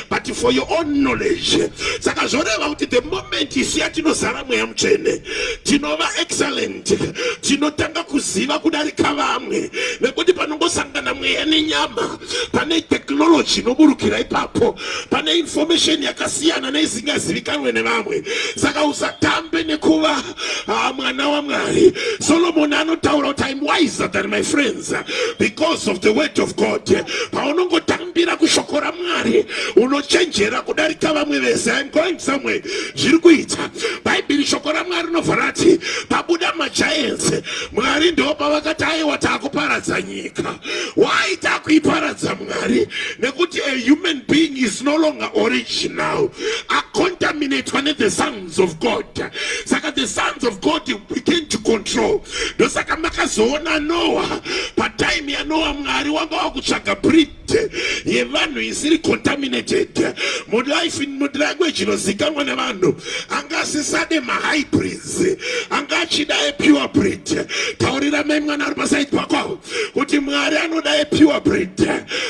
but for your own knowledge. Saka zvoreva kuti the moment isiya tinozara mweya mutsvene, tinova excellent, tinotanga kuziva kudarika vamwe, nekuti panongosangana mweya nenyama pane technology inoburukira ipapo, pane information yakasiyana neisingazivikanwe nevamwe. Saka usatambe nekuva mwana waMwari. Solomon anotaura kuti I'm wiser than my friends because of the word of God. Paunongotambira kushoko raMwari unochenjera kudarika vamwe vese. I'm going somewhere. Zviri kuita Bible shoko raMwari rinovhara rati pabuda magiants, Mwari ndo pavakati aiwa taakuparadza nyika. Why taakuiparadza Mwari? Nekuti a human being is no longer original, contaminated with the sons of God. Saka the sons of God begin to control. Dosaka makazoona Noah, patime ya Noah Mwari wanga wakutsvaga breed yevanhu isiri contaminated. Mulife in language inozikanwa nevanhu angasisade mahybrids, angachida a pure breed. Taurira mai mwana ari pasaidi pako kuti Mwari anoda a pure breed,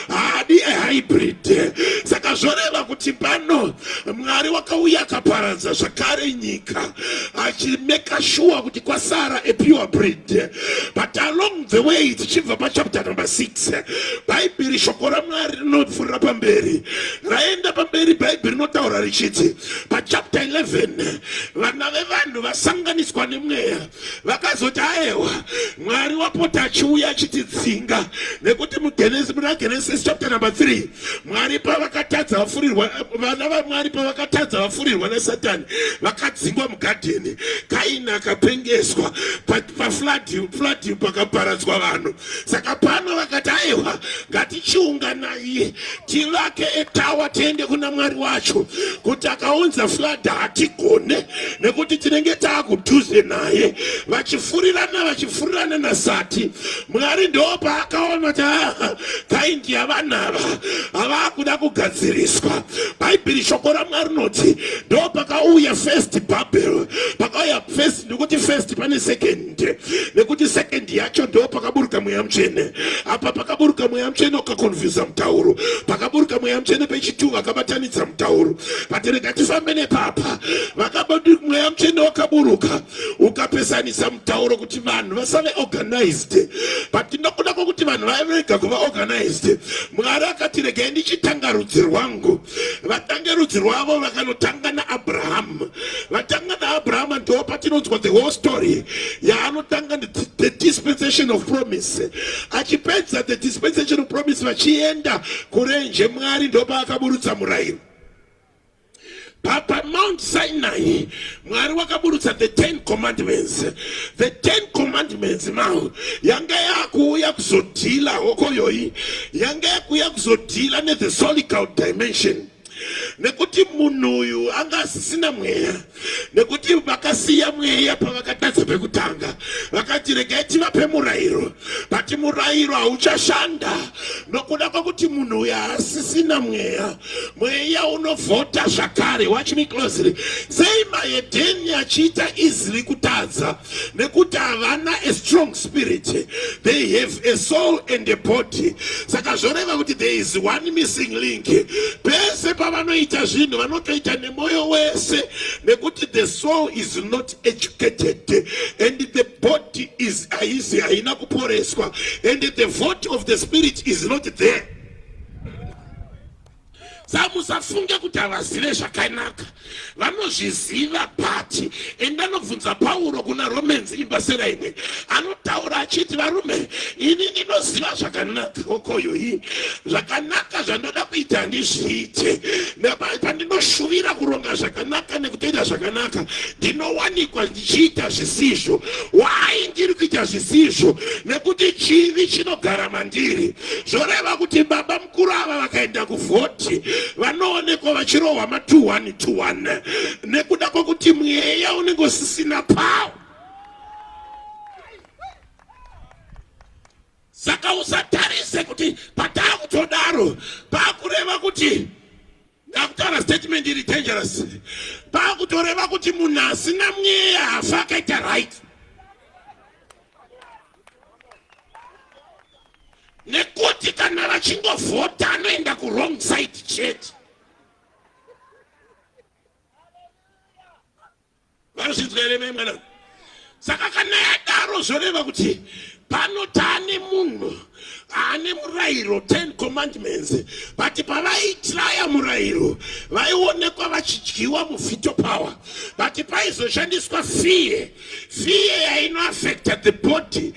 haadi a hybrid. Saka zvoreva kuti pano Mwari wakauya akaparadza zvakare nyika achimeka sure kuti kwasara a pure breed. But along the way tichibva pachapter number 6 Bible shoko raMwari rinopfuurira pamberi, raenda pamberi. Bible rinotaura richiti pachapter 11 vana vevanhu vasanganiswa nemweya vakazoti aiwa Mwari wapota achiuya achitidzinga, nekuti muGenesis chapter number 3 Mwari pavakatadza vafurirwa, vana vaMwari pavakatadza vafurirwa naSatani vakadzingwa mugadheni. Kaini akapengeswa paflood pakaparadzwa vanhu. Saka pano vakati aiwa ngatichiunganai tivake etawa tiende kuna Mwari wacho kuti akaunza flood hatigone nekuti tinenge taakudhuze naye. Vachifurirana nasati. Mwari ndo paakaona kuti kaindi yavanava havakuda kugadziriswa. Bible shoko raMwari rinoti ndo pakauya first Babel. Pakauya first nekuti first pane second, nekuti second yacho ndo pakaburuka mweya mutsvene. Apa pakaburuka mweya mutsvene ukakonfyuza mutauro, pakaburuka mweya mutsvene pechitu vakabatanidza mutauro. Paterega tifambe nepapa vakaburuka mweya mutsvene wakaburuka ukapesanisa mutauro kuti vanhu vasave organized. But nokuda kwokuti vanhu vairega kuva organized, Mwari akati regai ndichitanga rudzi rwangu. Vatange rudzi rwavo vakanotanga naAbraham. Vatanga naAbraham ndo patinonzwa the whole story yaanotanga the dispensation of promise. Achipedza the dispensation of promise vachienda kurenje Mwari ndo paakaburutsa murayiro. Papa Mount Sinai Mwari wakaburutsa the 10 commandments. The 10 commandments now yanga yakuuya kuzodhila hokoyoyi, yanga yakuuya kuzodhila ne the solical dimension. Nekuti munhu uyu anga asisina mweya, nekuti vakasiya mweya pavakatadza pekutanga. Vakati regai tivape murayiro, but murayiro hauchashanda nokuda kwokuti munhu uyu asisina mweya. Mweya unovhota zvakare. Watch me closely. Sei maedheni achiita easily kutadza nekuti havana a strong spirit. They have a soul and a body. Saka zvoreva kuti there is one missing link. Pese pavanoita zvinhu vanotoita nemoyo wese, nekuti the soul is not educated and the body is haina kuporeswa and the vote of the spirit is not there. samusafunge kuti havazire zvakanaka, vanozviziva bhati. Endanobvunza Pauro kuna Romans imba sera imwe, anotaura achiti varume, ini ndinoziva zvakanaka kokoyo iyi, zvakanaka zvandoda kuita handizviite, pandinoshuvira kuronga zvakanaka nekutoita zvakanaka ndinowanikwa ndichiita zvisizvo. Why ndiri kuita zvisizvo? Nekuti chivi chinogara mandiri. Zvoreva kuti baba mukuru ava vakaenda kuvhoti vanoonekwa vachirohwa ma2-1 nekuda kwokuti mweya unenge usisina pawo. Saka usatarise kuti patakutodaro pakureva kuti ndakutaura statement iri dangerous, pakutoreva kuti munhu asina mweya hafa akaita right. Nekuti kana vachingovhota anoenda ku-wrong side chete. Varozvinzwa here memwana? Saka kana yadaro zvoreva kuti panotane munhu ane murayiro 10 commandments, but pavaitraya murayiro vaionekwa vachidyiwa muvhito power, but paizoshandiswa fear yainoaffecta the body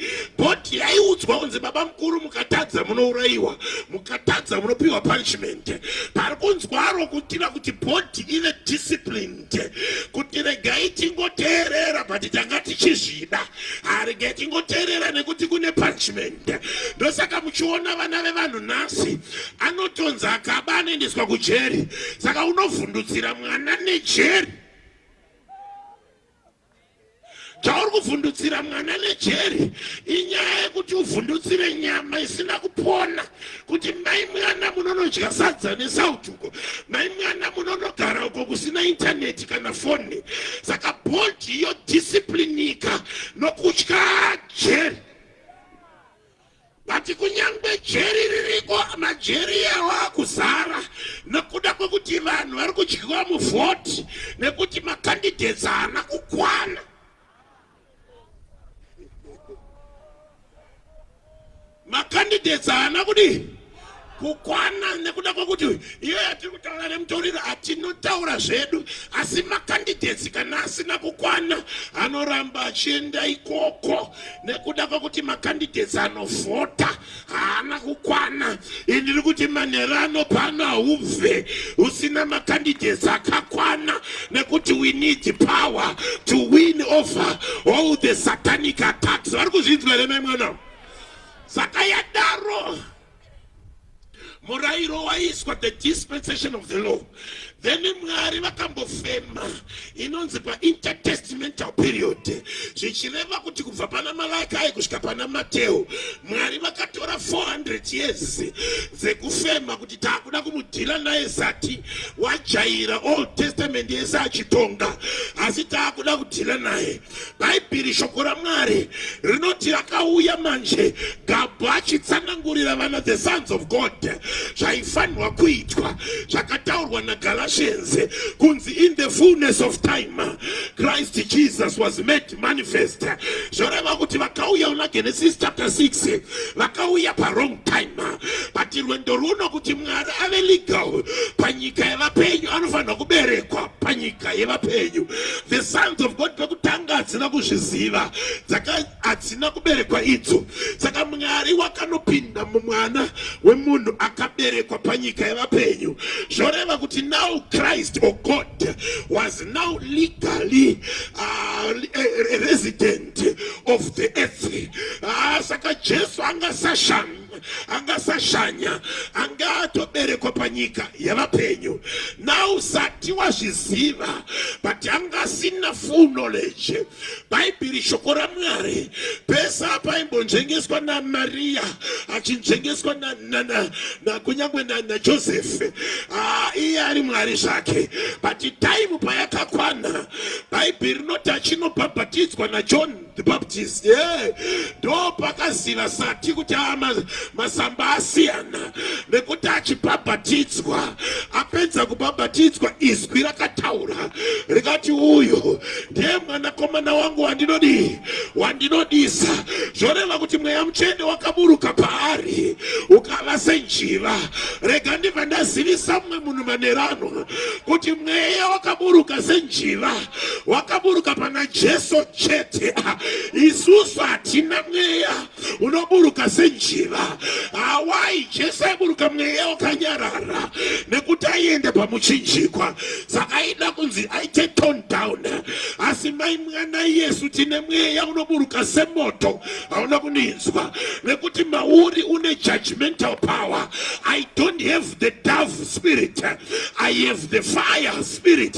yaiudzwa kunzi baba mukuru mukatadza munourayiwa, mukatadza munopiwa punishment. Pari kunzwaro kutira kuti body ive disciplined, kuti regai tingoteerera but tanga tichizvida, haregai tingoteerera nekuti kune punishment. Ndosaka muchiona vana vevanhu nhasi anotonza akaba anoendeswa kujeri. Saka unovhundutsira mwana nejeri. Chauri kuvhundutsira mwana nejeri inyaya yekuti uvhundutsire nyama isina kupona, kuti mai mwana munonodya sadza nesauti uko, mai mwana munonogara uko kusina intaneti kana foni. Saka bhodhi yodisiplinika nokutya jeri. Bati kunyangwe jeri ririko, majeri yawo akuzara nekuda kwekuti vanhu vari kudyiwa muvhoti nekuti makandidates haana kukwana. Makandidates haana kudi kukwana nekuda kwekuti iyo yatiri kutaura nemutoriro atinotaura zvedu, asi makandidates kana asina kukwana anoramba achienda ikoko nekuda kwekuti makandidates anovhota haana kukwana. Indiri kuti manhero anopano haubve usina makandidates akakwana, nekuti we need power to win over all the satanic attacks. Vari kuzvinzwa here memwana? Saka yadaro murayiro waiswa, the dispensation of the law. Then Mwari vakambofema inonzi pa intertestamental period, zvichireva kuti kubva pana Malakai kusvika pana Mateo, Mwari vakatora 400 years dzekufema kuti taakuda kumudhila naye zati wajaira Old Testament yese achitonga, asi taakuda kudhila naye. Bhaibheri shoko raMwari rinoti rakauya manje Gabhu achitsanangurira vana the sons of God zvaifanirwa kuitwa, zvakataurwa naGalatians kunzi in the fullness of time Christ Jesus was made manifest. Zvoreva kuti vakauya una Genesis chapter 6 vakauya pa wrong time, but rwendo runo kuti Mwari ave legal panyika yevapenyu anofanirwa kuberekwa panyika yevapenyu. The sons of God pekutanga hadzina kuzviziva, hadzina kuberekwa idzo. Saka Mwari wakanopinda mumwana wemunhu akaberekwa panyika yevapenyu. Zvoreva kuti now Christ or God was now legally a resident of the earth. Saka Jesu angasashanya angatoberekwa panyika yevapenyu. Now sati wazviziva but angasina full knowledge. Bhaibheri shoko raMwari pesa paimbonzvengeswa naMaria achinzvengeswa kunyangwe naJoseph, iye ari Mwari zvake, but time payakakwana Bhaibheri rinoti achinobhabhatidzwa naJohn the Baptist. Yeah. Do pakaziva sati kuti masamba asiyana nekuti achibhabhatidzwa apedza kubhabhatidzwa izwi rakataura rikati uyu ndiye mwanakomana wangu wandinodisa. Zvoreva kuti mweya mutsvene wakaburuka paari ukava senjiva. Rega ndibva ndazivisa mumwe munhu manerano kuti mweya wakaburuka senjiva wakaburuka pana Jesu chete. Isusu hatina mweya unoburuka senjiva. Hawai, Jesu aiburuka mweya wakanyarara nekuti aiende pamuchinjikwa. Saka aida kunzi aite tone down. Asi mai mwana Yesu tine mweya unoburuka semoto. Hauna kuninzwa nekuti mauri une judgmental power. I don't have the dove spirit, I have the fire spirit.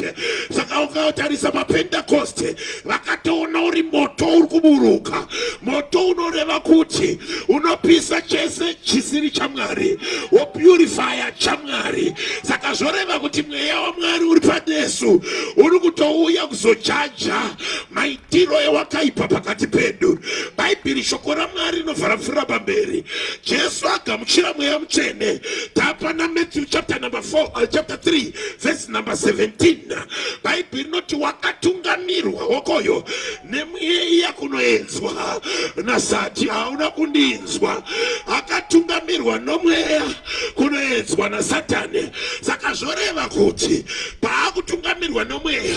Saka ukatarisa mapentecoste vakatoona uri moto uri kuburuka. Moto unoreva kuti unopisa chese chisiri chamwari, wopurifya chamwari. Saka zvoreva kuti mweya waMwari uri panesu uri kutouya kuzojaja maitiro ewakaipa pakati pedu. Bhaibheri shoko raMwari rinovharapfuura pamberi. Jesu agamuchira mweya mutsvene. Tapana Matthew chapter 3 verse number 17. Bhaibheri rinoti wakatungamirwa wokoyo nemweya kunoenzwa nasati. Hauna kundinzwa. Akatungamirwa nomweya kunoenzwa nasatani. Saka zvoreva kuti paakutungamirwa nomweya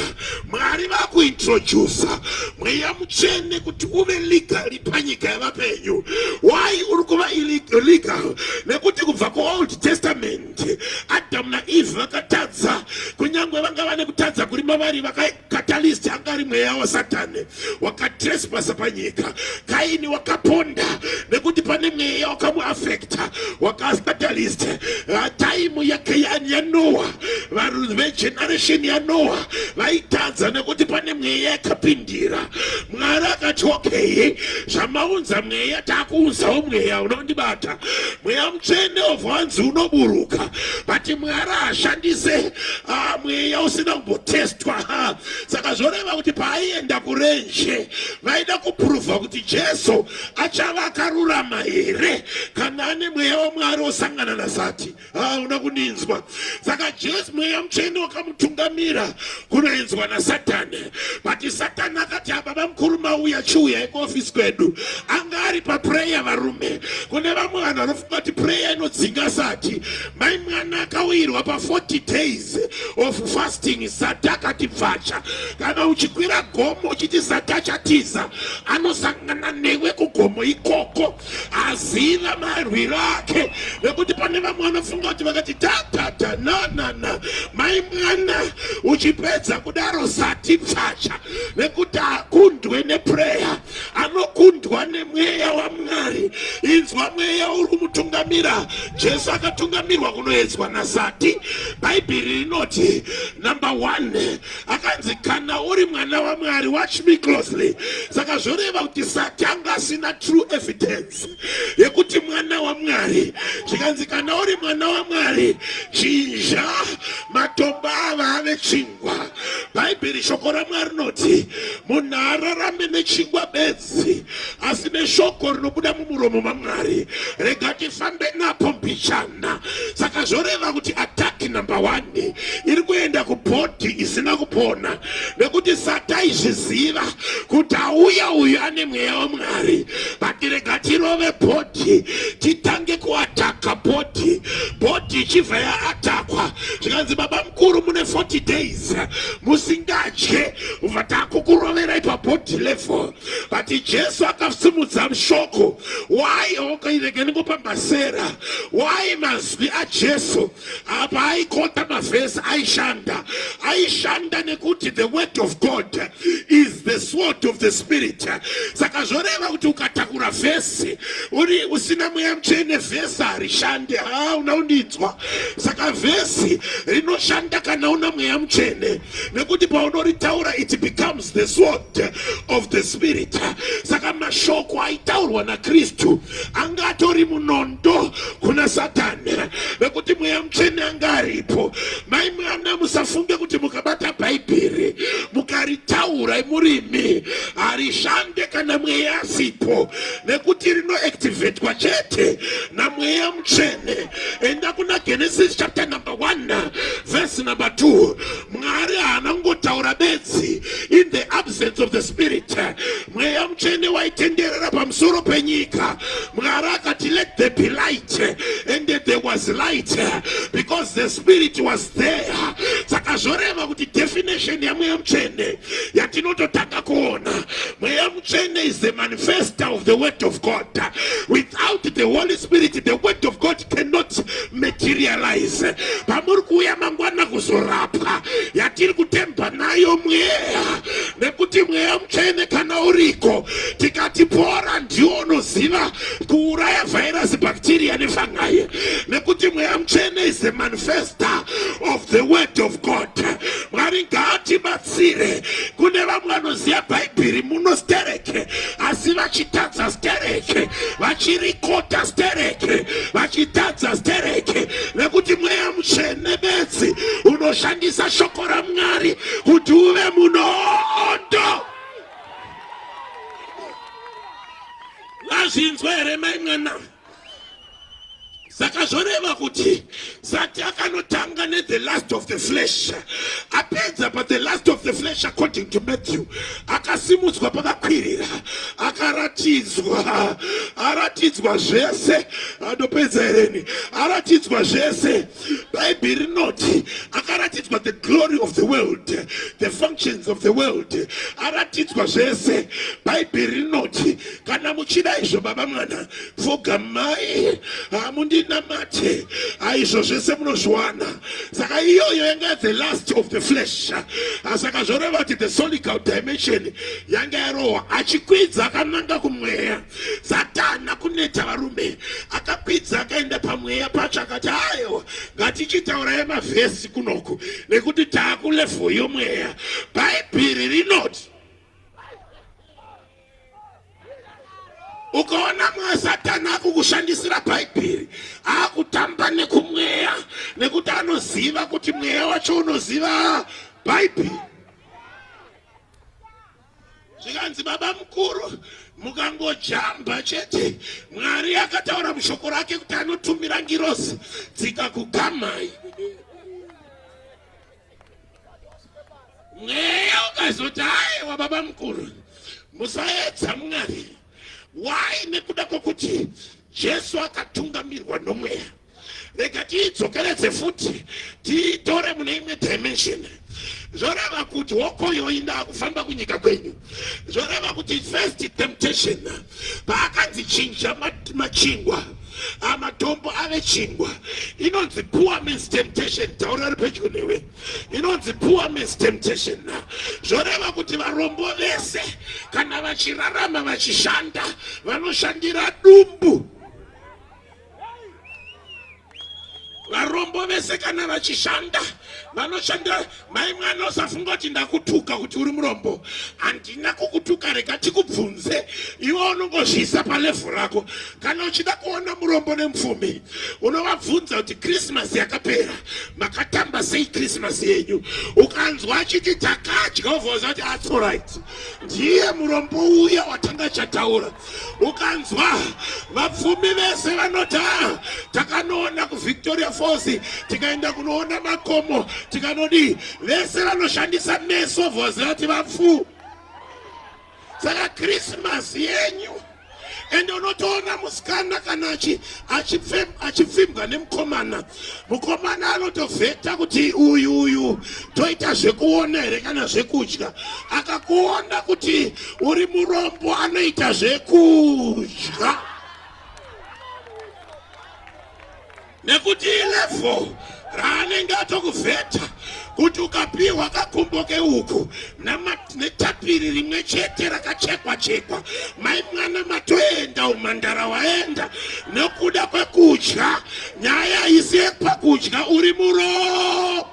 Mwari vakuintrodusa mweya mutsvene kuti uve legally panyika yavapenyu. Why uri kuva illegal? Nekuti kubva kuOld Testament Adam naEve vakatadza. Kunyangwe vanga vane kutadza kuri mavari vakacatalist angari mweya wasatani wakatrespass panyika. Kaini wakaponda nekuti pane mweya wakamuaffecta wakacatalist. Time yake yaNoah, vanhu vegeneration yaNoah vaitadza nekuti pane mweya yakapindira. Mwari akati okay, zvamaunza mweya takuunzawo mweya unondibata. Mweya mutsvene obvanzi unoburuka. But Mwari ashandise mweya usina kumbotestwa. Saka zvoreva kuti paaienda kurenje vaida kupruvha kuti Jesu achava akarurama here kana ane mweya waMwari osangana nasati. Una kuninzwa. Saka Jesu mweya mutsvene wakamutungamira kunoenzwa naSatani. But Satani akati baba mukuru mauya chiuya ekuofisi kwedu. Anga ari paprayer varume. Kune vamwe vanhu vanofunga kuti prayer inodzinga sati. Mai mwana akawirwa pa 40 days of fasting. Sati akati bvacha. Kana uchikwira gomo uchiti Sati achatiza, anosangana newe kugomo ikoko. Aziva marwiro ake. Nekuti pane vamwe vanofunga kuti vakati na mai mwana uchipedza kudaro Sati bvacha. Nekuti akundwe neprayer, anokundwa nemweya waMwari. Inzwa mweya uri kumutungamira. Jesu akatungamirwa kunoedzwa nasati. Bhaibheri rinoti number 1 akanzi kana uri mwana waMwari, watch me closely. Saka zvoreva kuti Sati anga asina true evidence yekuti mwana waMwari. Zvikanzi kana uri mwana waMwari chinja matombo ava ave chingwa. Bhaibheri shoko raMwari rinoti munhu haararame nechingwa bedzi asi neshoko rinobuda mumuromo maMwari. Rega tifambe napo mbichana. Saka zvoreva kuti attack number 1 iri kuenda kubhodhi isina kupona. Nekuti Sati aizviziva kuti auya uyu ane mweya waMwari. But rega tirove bhodhi titange kuataka bhodhi. Bhodhi ichibva yaatakwa zvikanzi baba mukuru mune 40 days musingadye ubva takukuroverai pabhodhi level. But Jesu akasimudza shoko. Why okairege ngopambasera? Why mazwi aJesu apa aikota mavhesi aishanda nekuti the word of God is the sword of the spirit. Saka zvoreva kuti ukatakura vhesi uri usina mweya mutsvene vhesi harishande. Unaundinzwa. Saka vhesi rinoshanda kana una mweya mutsvene nekuti paunoritaura it becomes the sword of the spirit. Saka mashoko aitaurwa naKristu anga atori munondo kuna Satani nekuti mweya mutsvene anga aripo. Mai mwana musafunge kuti mukabata Bhaibheri mukaritaura murimi harishande kana mweya asipo, nekuti rinoactivate kwa chete na mweya mutsvene. Enda kuna Genesis chapter number 1 verse number 2. Mwari haana kungotaura bedzi in the absence of the spirit. Mweya mutsvene waitenderera pamusoro penyika. Mwari akati let there be light, and there was light because the spirit was there. Saka zvoreva kuti definition ya mweya mutsvene yatinototanga kuona, mweya mutsvene is the manifester of the word of God. Without the Holy Spirit, the word of God cannot materialize. Pamuri kuuya mangwana kuzorapa yatiri kutemba nayo mweya, nekuti mweya mutsvene kana uriko tikati pora ndiwo unoziva kuuraya virus, bacteria nefungi, nekuti mweya mutsvene is the manifester of the word of God. Mwari ngaatibatsire. Kune vamwe vanoziva bhaibheri muno stereke asi vachitadza stereke, vachirikota stereke, vachitadza stereke, nekuti mweya mutsvene bedzi unoshandisa shoko raMwari kuti uve munondo. Vazvinzwa here mai mwana? Saka zvoreva kuti zati akanotanga ne the last of the flesh, apedza pa the last of the flesh according to Matthew, akasimudzwa pakakwirira, aratidzwa zvese, adopedza hereni, aratidzwa zvese. Bhaibheri rinoti akaratidzwa the glory of the world, the functions of the world, aratidzwa zvese. Bhaibheri rinoti kana muchida izvo baba mwana pfugamai namate aizvo zvese munozviwana. Saka iyoyo yanga the last of the flesh. Saka zvoreva kuti the solical dimension yanga yarohwa, achikwidza akananga kumweya. Satana kuneta varume akakwidza akaenda pamweya pacho akati ayo ngatichitaura mavhesi kunoku nekuti taakulevel yomweya. Bhaibheri rinoti ukaona Satana akukushandisira bhaibheri akutamba nekumweya, nekuti anoziva kuti mweya wacho unoziva bhaibheri. Zvikanzi baba mukuru mukangojamba chete, Mwari akataura mushoko rake kuti anotumira ngirozi dzikakugamai. Mweya ukazoti aiwa baba mukuru musaedza Mwari. Why? Nekuda kwokuti Jesu akatungamirwa nomweya. Rega tidzokeredze futi titore mune imwe dimension. Zvoreva kuti wokoyo inda kufamba kunyika kwenyu. Zvoreva kuti first temptation paakanzi chinja machingwa, amatombo ave chingwa, inonzi poor man's temptation. Taura pedyo newe, inonzi poor man's temptation. Zvoreva kuti varombo vese kana vachirarama vachishanda vanoshandira dumbu. Varombo vese kana vachishanda vanoshandira. Mai mwana usafunga kuti ndakutuka kuti uri murombo. Handina kukutuka, rega tikubvunze iwe unongozvisa palevhu rako. Kana uchida kuona murombo nemupfumi unovabvunza kuti Christmas yakapera makatamba sei Christmas yenyu. Ukanzwa achiti takadya uvhoza kuti that's all right, ndiye murombo uya watanga chataura. Ukanzwa vapfumi vese vanoti takanoona kuVictoria Falls, tikaenda kunoona makomo, tikanodi vese vanoshandisa meso vhoza kuti vapfu. Saka Christmas yenyu. Ende unotoona musikana kana achipfimbwa nemukomana, mukomana anotovheta kuti uyu toita zvekuona here kana zvekudya. Akakuona kuti uri murombo anoita zvekudya, nekuti level raanenge atokuvheta kuti ukapiwa kakumboke uku netapiri rimwe chete rakachekwa-chekwa, mai mwana matoenda umhandara waenda nekuda kwekudya. Nyaya isi yepakudya uri muro.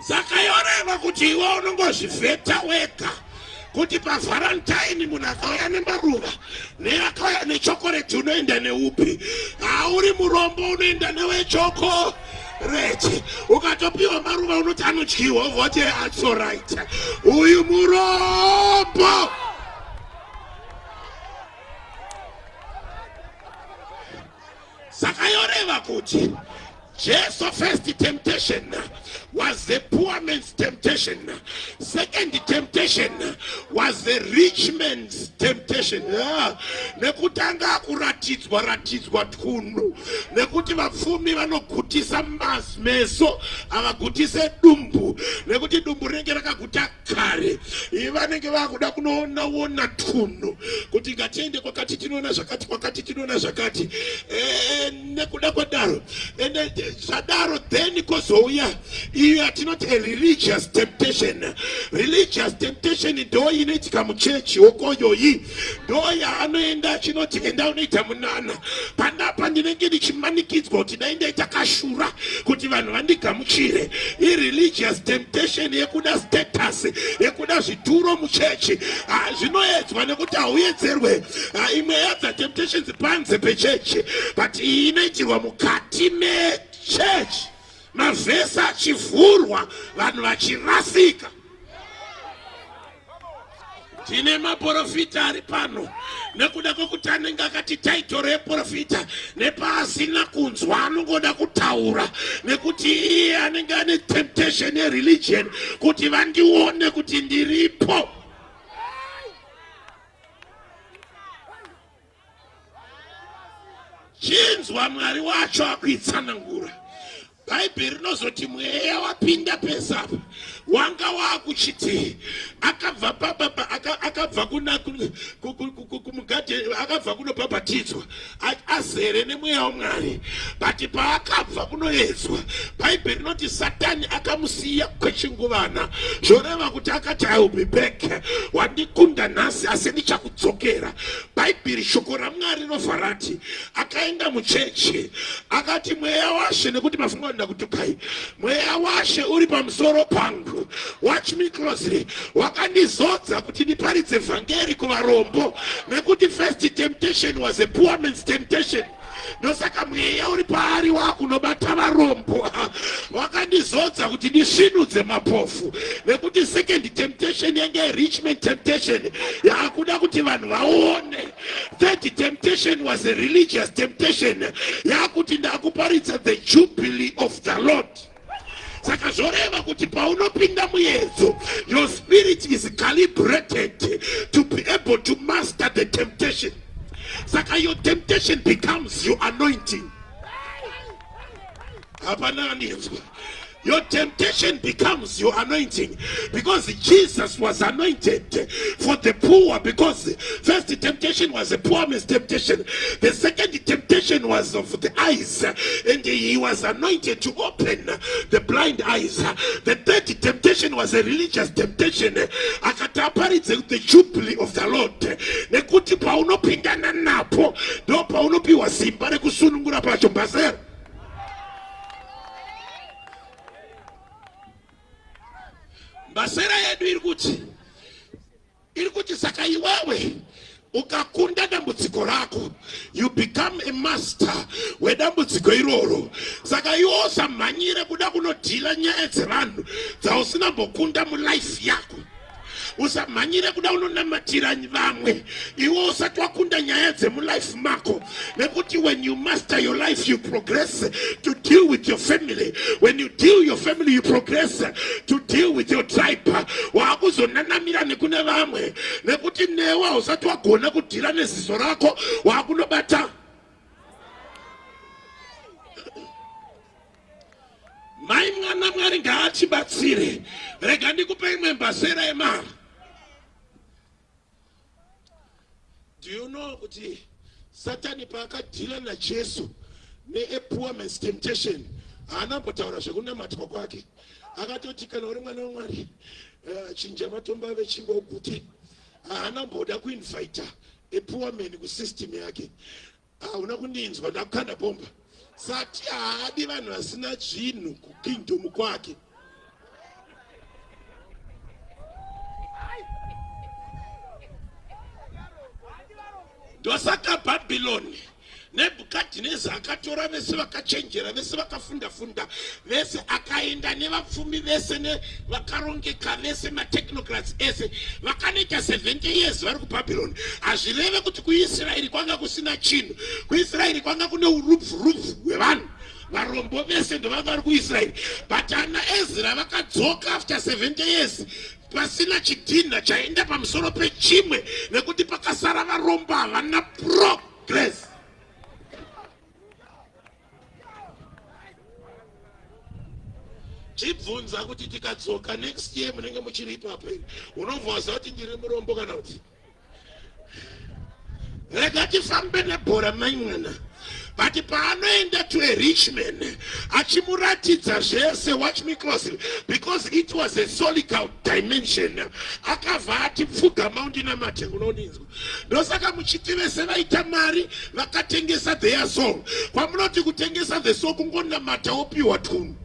Saka yoreva kuti iwe unongozvivheta wega. Kuti pa Valentine munhu akauya nemaruva neakauya nechokoreti unoenda neupi? Hauri murombo unoenda newechoko. Right. Ukatopiwa maruva unoti anotyiwa uvoti that's all right. Uyu murombo. Saka yoreva kuti Jesus' first temptation was the poor man's temptation. Second temptation was the rich man's temptation. Nekutanga kuratidzwa tunu. Nekuti vapfumi vanogutisa meso avagutise dumbu. Nekuti dumbu rinenge rakaguta kare. Vanenge vakuda kunoona tunu. Kuti ngatiende kwakati tinoona zvakati kwakati tinoona zvakati. Nekuda kwadaro. Sadaro then kozouya iyo atinoti a religious temptation. Religious temptation ndo inoitika muchechi okoyo iyi ndo yaanoenda achinoti enda unoita munana panapa ndinenge ndichimanikidzwa kuti dai ndaita kashura kuti vanhu vandigamuchire. I religious temptation yekuda status yekuda zvituro muchechi zvinoedzwa nekuti hauedzerwe. Imwe yadza temptations panze pechechi but iyi inoitirwa mukati church. Mavhesa achivhurwa vanhu vachirasika. Tine maprofita ari pano nekuda kwokuti anenge akati title reprofita nepaasina kunzwa anongoda kutaura nekuti iye anenge ane temptation yereligion kuti vandione kuti ndiripo. Chinzwa Mwari wacho akuitsanangura. Bhaibheri rinozoti mweya wapinda pesapa wanga wakuchiti akabva papa akabva kumugati akabva kunobhabhatidzwa azere nemweya waMwari but paakabva kunoedzwa Bhaibheri rinoti Satani akamusiya kwechinguvana zvoreva kuti akati I will be back wandikunda nhasi asi ndichakudzokera. Bhaibheri shoko raMwari rinovharati akaenda muchechi akati mweya washe nekuti mafungo ndakutukai mweya washe uri pamusoro pangu. Watch me closely. Wakandizodza kuti ndiparidze vhangeri kuvarombo nekuti first temptation was a poor man's temptation. Ndosaka mweya uri paari wakunobata varombo wakandizodza kuti ndisvinudze mapofu nekuti second temptation yange rich man temptation yakuda kuti vanhu vaone. Third temptation was a religious temptation yakuti ndakuparidza the jubilee of the Lord. Saka zvoreva kuti paunopinda muyedzo your spirit is calibrated to be able to master the temptation. Saka your temptation becomes your anointing. Your temptation becomes your anointing because Jesus was anointed for the poor because first temptation was a poor man's temptation. The second temptation was of the eyes and he was anointed to open the blind eyes. The third temptation was a religious temptation. Akataparidze the jubilee of the Lord. Nekuti paunopindana napo ndo paunopiwa simba rekusunungura pacho mbasera. Basera yedu iri kuti saka iwewe ukakunda dambudziko rako you become a master wedambudziko iroro. Saka iwe usamhanyire kuda kunodhila nyaya dzevanhu dzausina mbokunda mulife yako. Usamhanyire kuda unonamatira vamwe iwe usati wakunda nyaya dzemulife mako nekuti when you master your life you progress to deal with your family. When you deal your family you progress to deal with your tribe. Wakuzonanamira nekune vamwe nekuti newe usati wagona kudhira neziso rako wakunobata. Mai mwana Mwari ngaachibatsire. Rega ndikupe imwe mbasera yemari. Do you know kuti Satani paakadhila naJesu ne poor man's temptation haanambotaura zvekunamatwa kwake. Akatoti kana uri mwana waMwari chinja matombo ave chingwa ugute. Haanamboda kuinvita a poor man kusystem yake. Hauna kundinzwa ndakukanda bomba. Sati haadi vanhu vasina zvinhu kukingdom kwake. Ndosaka Babylon Nebukadnezar akatora vese vakachenjera vese vakafunda vese akaenda nevapfumi vese nevakarongeka vese matechnocrats ese vakanoita 70 years vari kuBhabhironi. Hazvireve kuti kuIsraeri kwanga kusina chinhu. KuIsraeri kwanga kune urubvu hwevanhu. Varombo vese ndovanga vari kuIsraeri. But ana Ezra vakadzoka after 70 years pasina chidhina chaenda pamusoro pechimwe nekuti pakasara varombo havana progress. Chibvunza kuti tikadzoka next year munenge muchiri ipapo here, unovhaza kuti ndiri murombo kana kuti rega tifambe nebhora mai mwana. But paanoenda to a rich man achimuratidza zvese, watch me closely, because it was a solical dimension. Akavha ati pfugama undinamate, unoninzwa. Ndosaka muchiti vese vaita mari vakatengesa their soul. Kwamunoti kutengesa the soul kungonamata opiwa tunhu.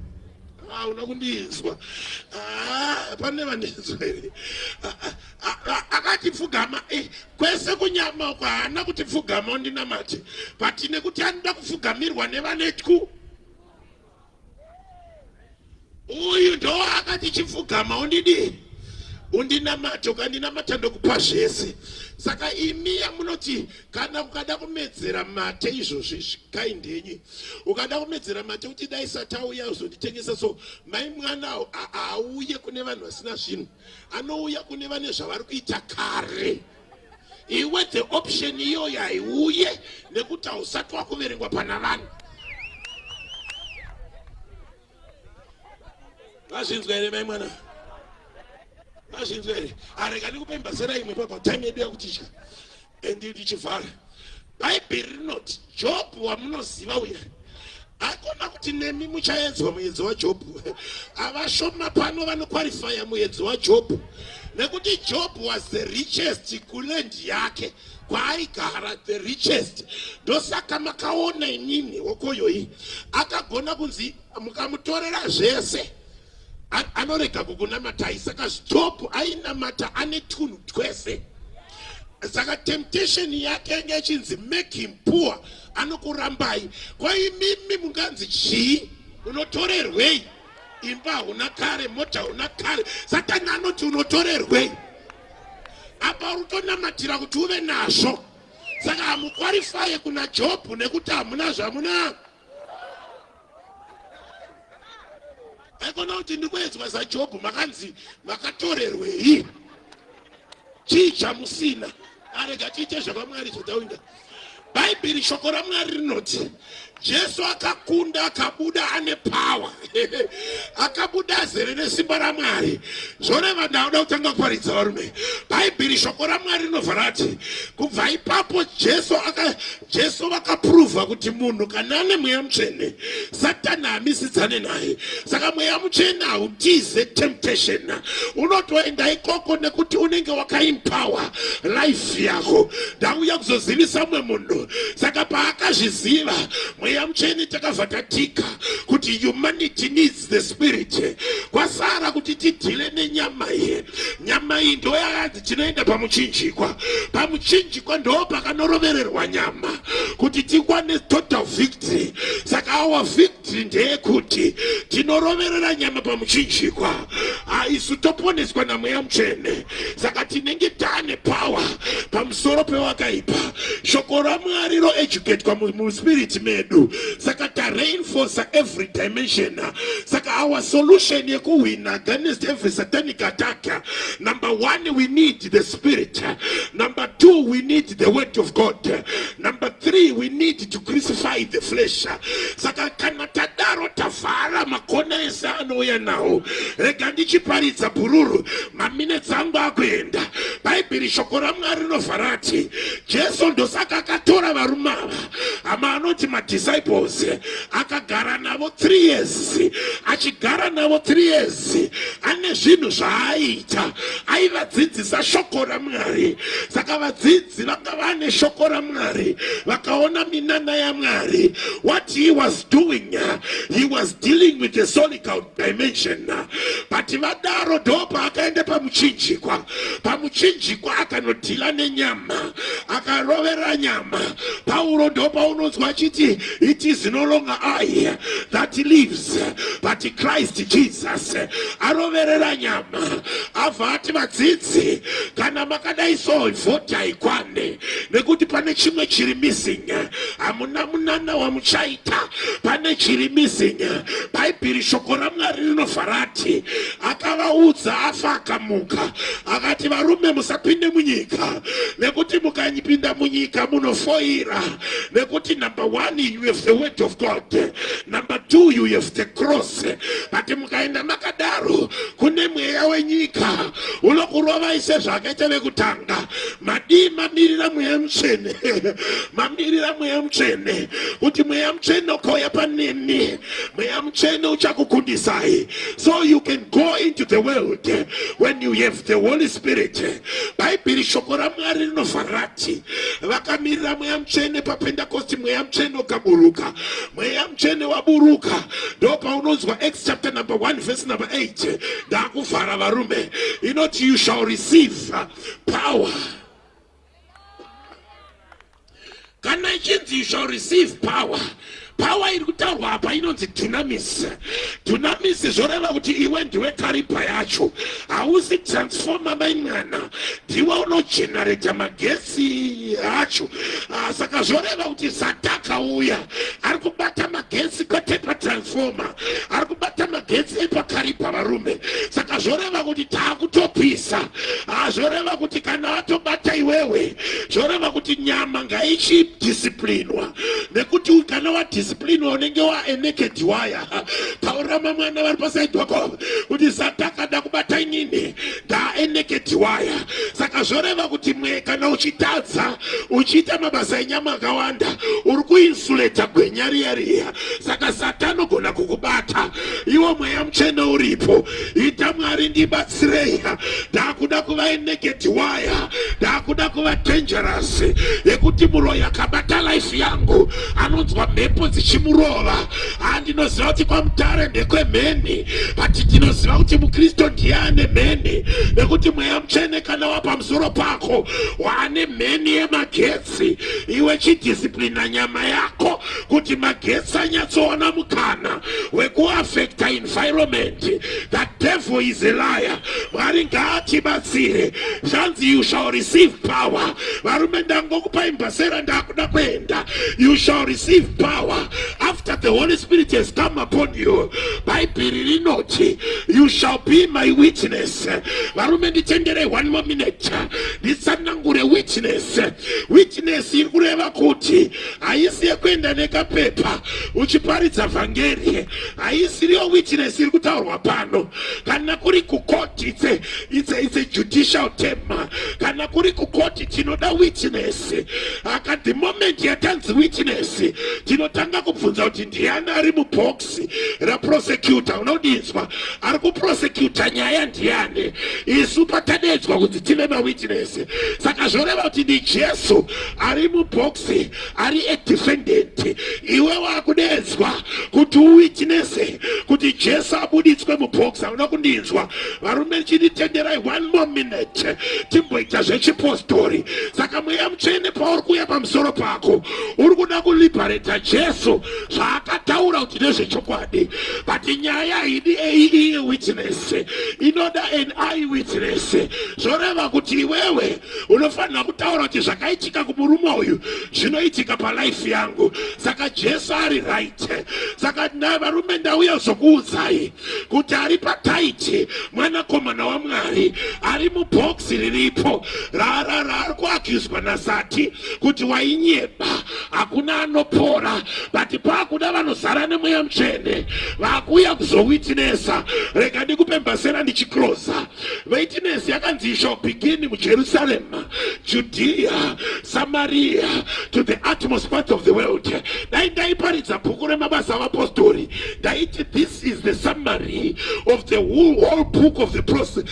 Unakundizwa. Pane vanizwa here. Akati pfugama kwese kunyama kwaana kuti pfugama undinamate, but nekuti anoda kupfugamirwa nevanetku. Uyu ndo akati chipfugama undinamate, ukandinamata ndokupa zvese. Saka imi yamunoti kana ukada kumedzera mate izvozvi zvikaindenyi, ukada kumedzera mate kuti dai satauya uzonditengesa, so mai mwana auye kune vanhu vasina zvinhu, anouya kune vane zvavari kuita kare. Iwe the option iyoyo haiuye nekuti hausati wakuverengwa pana vanhu. Vazvinzwa here mai mwana? Vazvinzwa here? Arega ndikupemba zera imwe papa time yedu yakutitya ndichivhara. Bhaibheri rinoti Jobhu wamunoziva uya akona kuti nemi muchaedzwa muedzo waJobhu. Avashoma pano vanoqualifya muedzo waJobhu nekuti Job was the richest kulendi yake kwaaigara, the richest. Ndosaka makaona inini okoyoyi akagona kunzi mukamutorera zvese anorega kukunamatai. Saka Job ainamata ane tunhu twese. Saka temptation yake ngechinzi make him poor, anokurambai. Kwa imimi munganzi chii unotorerwei? Imba una kare, mota una kare. Satani anoti unotorerwei? Apa utonamatira kuti uve nazvo. Saka hamuqualify kuna Job nekuti hamuna zvamuna. Aikona kuti ndikuedzwa saJob makanzi makatorerwei? Chii chamusina? Arega tiite zvakaMwari zvotaunda. Bhaibheri shoko raMwari rinoti Jesu akakunda akabuda ane power. Akabuda azere nesimba raMwari. Zvoreva ndauda kutanga kuparidza varume. Bhaibheri shoko raMwari rinovhara rati kubva ipapo Jesu vakapruvha kuti munhu kana ane mweya mutsvene Satani hamisidzane naye. Saka mweya mutsvene hautize temptation. Unotoenda ikoko nekuti unenge wakaimpower life yako. Ndauya kuzozivisa mumwe munhu. Saka paakazviziva mweya mutsvene takavhatatika kuti humanity needs the spirit. Kwasara kuti tidhile nenyama iyi. Nyama iyi ndo yakati tinoenda pamuchinjikwa. Pamuchinjikwa ndo pakanorovererwa nyama kuti tikwane total victory. Saka our victory ndeyekuti tinoroverera nyama pamuchinjikwa. Isu toponeswa namweya mutsvene. Saka tinenge tane power pamusoro pewakaipa. Shoko raMwari ro educate kwa muspirit medu. Saka ta reinforce every dimension. Saka our solution yekuwin against every satanic attack. Number 1, we need the spirit. Number 2, we need the word of God. Number 3, we need to crucify the flesh. Saka kana tadaro tafara makona esa anouya nawo. Rega ndichiparidza bururu maminutes angu akuenda. Bhaibheri shoko raMwari rinovhara rati Jesu ndosaka akatora varume ava ama anoti madisciples akagara navo 3 years. Achigara navo 3 years ane zvinhu zvaaita. Aivadzidzisa shoko raMwari. Saka vadzidzi vanga vane shoko raMwari vakaona minana yaMwari. What he was doing, he was dealing with the solical dimension. But vadaro ndo paakaenda pamuchinjikwa. Pamuchinjikwa akanodhila nenyama. akarovera nyama. Paulo ndo paunonzwa achiti, it is no longer I that lives but Christ Jesus. Aroverera nyama. Avati vadzidzi kana makadai so vhota ikwane nekuti pane chimwe chiri missing. Amuna munana wa muchaita pane chiri missing. Bhaibheri shoko raMwari rinofarati akavaudza afa akamuka akati varume musapinde munyika nekuti mukanyipinda munyika munofoira nekuti number 1 you have the word of God, number 2 you have the cross. But mukaenda makadaro kune mweya wenyika unokurova ise zvakaita vekutanga mamirira mweya mutsvene mamirira mweya mutsvene kuti mweya mutsvene ukauya paneni mweya mutsvene uchakukundisai so you can go into the world when you have the Holy Spirit. Bhaibheri shoko raMwari rinofarati vakamirira mweya mutsvene paPentecost mweya mutsvene ukaburuka. Mweya mutsvene waburuka ndo paunonzwa Acts chapter number 1 verse number 8 ndakuvhara varume inoti you shall receive power. Kana ichinzi you shall receive power, power iri kutaurwa apa inonzi dunamis. Dunamis zvoreva kuti iwe ndiwe karipa yacho, hausi transformer maimwana, ndiwe unogenerate magesi acho. Saka zvoreva kuti Sataka uya ari kubata magesi kwete patransformer, ari kubata magesi epakaripa varume. Saka zvoreva kuti taakutopisa. Zvoreva kuti kana watobata iwewe, zvoreva kuti nyama ngaichidisciplinwa nekuti kana wadisciplinwa unenge waenekediwaya. Taurama mwana vari pasaidi wako kuti Sataka da kubata inini ndaenekediwaya. Saka zvoreva kuti mwe kana uchitadza uchiita mabasa enyama akawanda uri kuinsuleta gwenya riya. Saka Satani gona kukubata iwo mweya mutsvene uripo. Ita Mwari ndibatsirei, ndakuda kuva enekediwaya, ndakuda kuva dangerous yekuti muroyi akabata life yangu anonzwa mhepo dzichimurova. Ndinoziva kuti kwamutare ndekwemheni, but ndinoziva kuti muKristu ndiye ane mheni nekuti mweya mutsvene kana wapamusoro pako waane mheni yemagetsi. Iwe chidisciplina nyama yako kuti magetsi anyatsoona mukana wekuaffecta environment. The devil is a liar. Mwari ngaatibatsire. Zvanzi you shall receive power. Varume ndangokupa imbasera ndakuda kuenda. You shall receive power after the Holy Spirit has come upon you. Bhaibheri rinoti you shall be my witness. Varume nditendere 1 more minute nditsanangure witness. Witness iri kureva kuti haisi yekuenda nekapepa uchiparidza vhangeri, haisiriyo witness iri kutaurwa pano. Kana kuri kukoti it's a judicial term. Kana kuri kukoti tinoda witness. The moment yatanzi witness tinotanga kubvunza kuti ndiani ari mubox raprosecutor. Unodinzwa ari kuprosecuta nyaya ndiani? Isu patadedzwa kuti tive mawitness. Saka zvoreva kuti ndi Jesu ari mubox ari a defendant. Iwe wakudedzwa kuti uwitness kuti Jesu abuditswe mubox. Una kundinzwa varume chinditenderai 1 more minute timboita zvechipostori. Saka mweya mutsvene pauri kuuya pamusoro pako uri kuda kuliberata Jesu zvaakataura kuti ndezvechokwadi, but nyaya haidi a witness, inoda an eye witness. Zvoreva kuti iwewe unofanira kutaura kuti zvakaitika kumurume uyu zvinoitika palife yangu. Saka Jesu ari right. Saka varume ndauya kuzokuudzai kuti ari pataiti mwanakomana waMwari ari mubox riripo raari kuakiuswa naSati kuti wainyeba hakuna anopora, but paakuda vanozara nemweya mutsvene vakuuya kuzowitnesa. Rega ndikupe mbasera ndichiklosa. Witness yakanzi you shall begin muJerusalem, Judea, Samaria to the utmost part of the world. Ndaiparidza bhuku remabasa avapostori ndaiti this is the summary of the whole book of the apostle,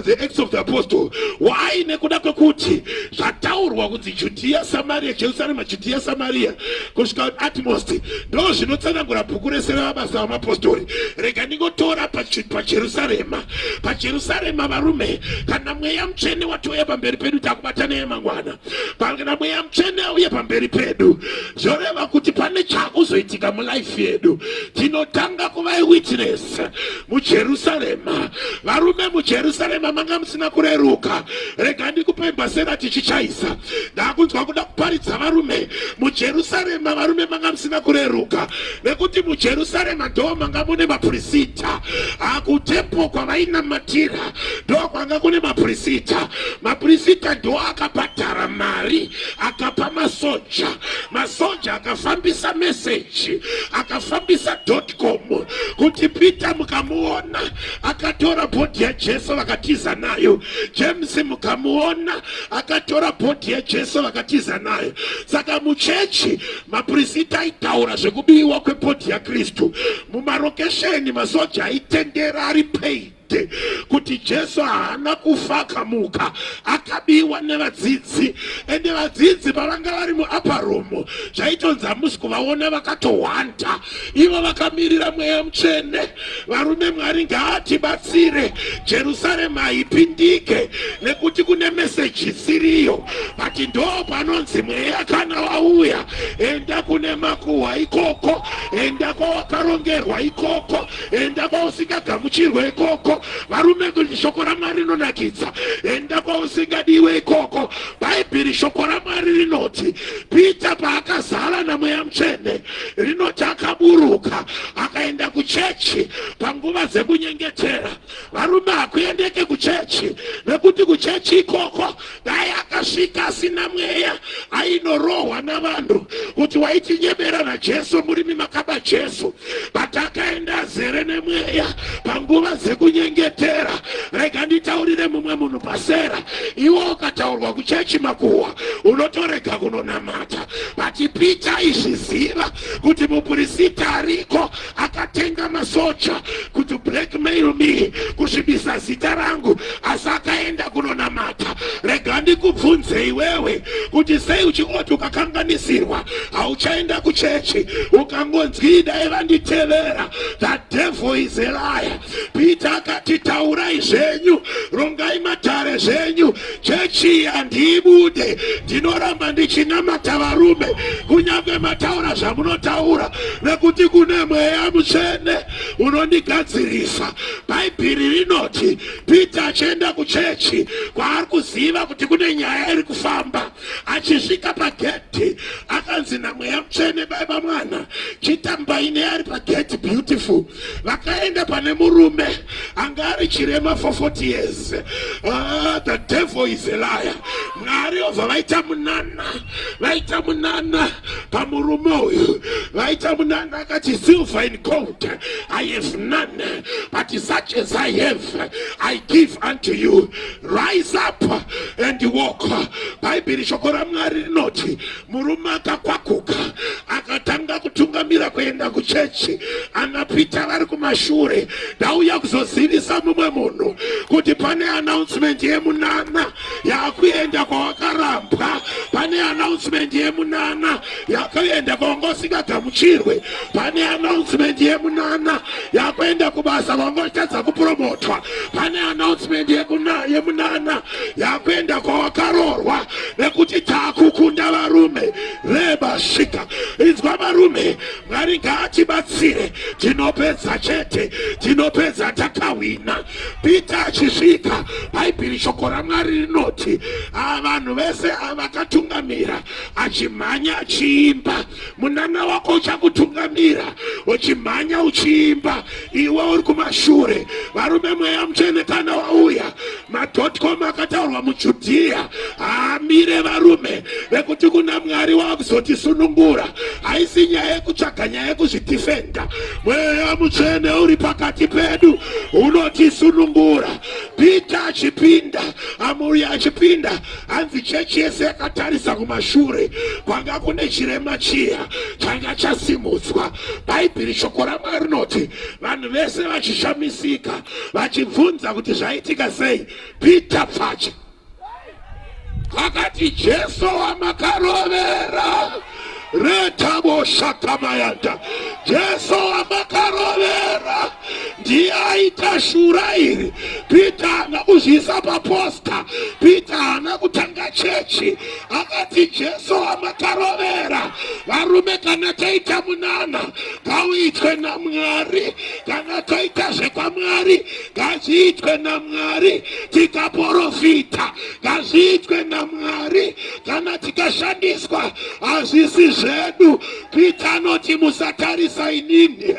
the Acts of the Apostle. Why? Nekuda kwekuti zvataurwa kunzi Judea, Samaria, Jerusalem, Judea, Samaria kusvika utmost ndo zvinotsanangura bhuku rese remabasa avapostori. Rega ndingotora paJerusarema. PaJerusarema varume, kana mweya mutsvene watouya pamberi pedu takubata naye mangwana. kana mweya mutsvene auye pamberi pedu zvoreva kuti pane chakuzoitika mulife yedu. Tinotanga kuva witness muJerusarema. Varume muJerusarema manga musina kureruka. Rega ndikupe bhasera tichichaisa. Ndakunzwa kuda kuparidza varume muJerusarema. Varume manga musina kureruka nekuti muJerusarema ndo manga mune mapurisita. Kutempo kwavainamatira ndo kwanga kune mapurisita. Mapurisita ndo akabhadhara mari akapa masoja. Masoja akafambisa message, akafambisa .com kuti Peter mukamuona akatora bhodhi yaJesu vakatiza nayo. James mukamuona akatora bhodhi yaJesu vakatiza nayo. Saka muchechi mapurisita aitaura zvekubiwa kwebhodhi yaKristu. Mumarokesheni masoja aitendera ari paid kuti Jesu haana kufa akamuka, akabiwa nevadzidzi. Ende vadzidzi pavanga vari muupper room zvaitonzi hamusi kuvaona vakatohwanda. Ivo vakamirira mweya mutsvene. Varume Mwari ngaatibatsire Jerusarema haipindike nekuti kune meseji isiriyo. But ndo panonzi mweya kana wauya enda kune makuhwa ikoko, enda kwawakarongerwa ikoko, enda kwausingagamuchirwe ikoko. Varume kuti shoko raMwari rinonakidza, enda kwausingadiwe ikoko. Bhaibheri shoko raMwari rinoti Peter paakazara namweya mutsvene rinoti akaburuka akaenda kuchechi panguva dzekunyengetera. Varume hakuendeke kuchechi nekuti kuchechi ikoko dai akasvika asina mweya ainorohwa navanhu kuti waitinyemera naJesu murimi makaba Jesu. But akaenda azere nemweya panguva dzekunyengetera. Rega nditaurire mumwe munhu pasera. Iwo ukataurwa kuchechi makuhwa unotorega kunonamata. But Peter aizviziva kuti mupurisita ariko akatenga masoja kuti blackmail me, kusvibisa zita rangu, asi akaenda kunonamata. Rega ndikubvunze iwewe kuti sei uchingoti ukakanganisirwa hauchaenda kuchechi ukangonzwi dai vanditevera. The devil is a liar. Peter akati taurai zvenyu, rongai matare zvenyu, chechi handiibude. Ndinoramba ndichinamata varume kunyange mataura zvamunotaura nekuti kune mweya mutsvene unondigadzirisa. Bhaibheri rinoti Peter achienda kuchechi kwaari kuziva kuti kune nyaya iri kufamba. Achisvika pagedhi akanzi namweya mutsvene baba mwana chitambai neari pagedhi beautiful. Vakaenda pane murume anga ari chirema for 40 years. The devil is a liar. Mwari obva vaita munana pamurume uyu. Vaita munana akati silver and gold I have none, but such as I have I give unto you. Rise up and walk. Bhaibheri shoko raMwari rinoti murume akakwakuka akatanga kutungamira kuenda kuchechi. Ana Peter vari kumashure. Ndauya kuzozivisa mumwe munhu kuti pane announcement yemunana yakuenda kwawakarambwa. Pane announcement yemunana yakuenda kwawangosingagamuchirwe. Pane announcement yemunana yakuenda kubasa kwawangotadza kupromotwa. Pane announcement yemunana yakuenda kwawakarorwa nekuti takukunda varume. Reba shika inzwa varume. Mwari ngaatibatsire. Tinopedza chete, tinopedza takawina. Peter achisvika, Bhaibheri shoko raMwari rinoti vanhu vese vakatungamira achimhanya achiimba. Munana wako uchakutungamira uchimhanya uchiimba. Iwe uri kumashure. Varume mweya mutsvene kana wauya, ma.com akataurwa muJudhea haamire varume nekuti kuna Mwari wakuzotisunungura. Haisi nyaya yekutsvaga nyaya yekuzvidhifenda. Mweya mutsvene uri pakati pedu unotisunungura. Peter achipinda, amuri achipinda, hanzi chechi yese yakatarisa kumashure kwanga kune chirema chiya changa chasimudzwa. Bhaibheri shoko raMwari rinoti vanhu vese vachishamisika vachibvunza kuti zvaitika sei. Peter pacha akati Jesu wamakarovera retabo shakamayanda. Jesu wamakarovera ndiye aita shura iri. Peter haana kuzviisa paposta, Peter haana kutanga chechi, akati Jesu amakarovera. Varume, kana taita munana ngauitwe naMwari, kana toita zvekwamwari ngazviitwe naMwari, tikaprofita ngazviitwe naMwari, kana tikashandiswa hazvisi zvedu. Peter anoti musatarisa inini,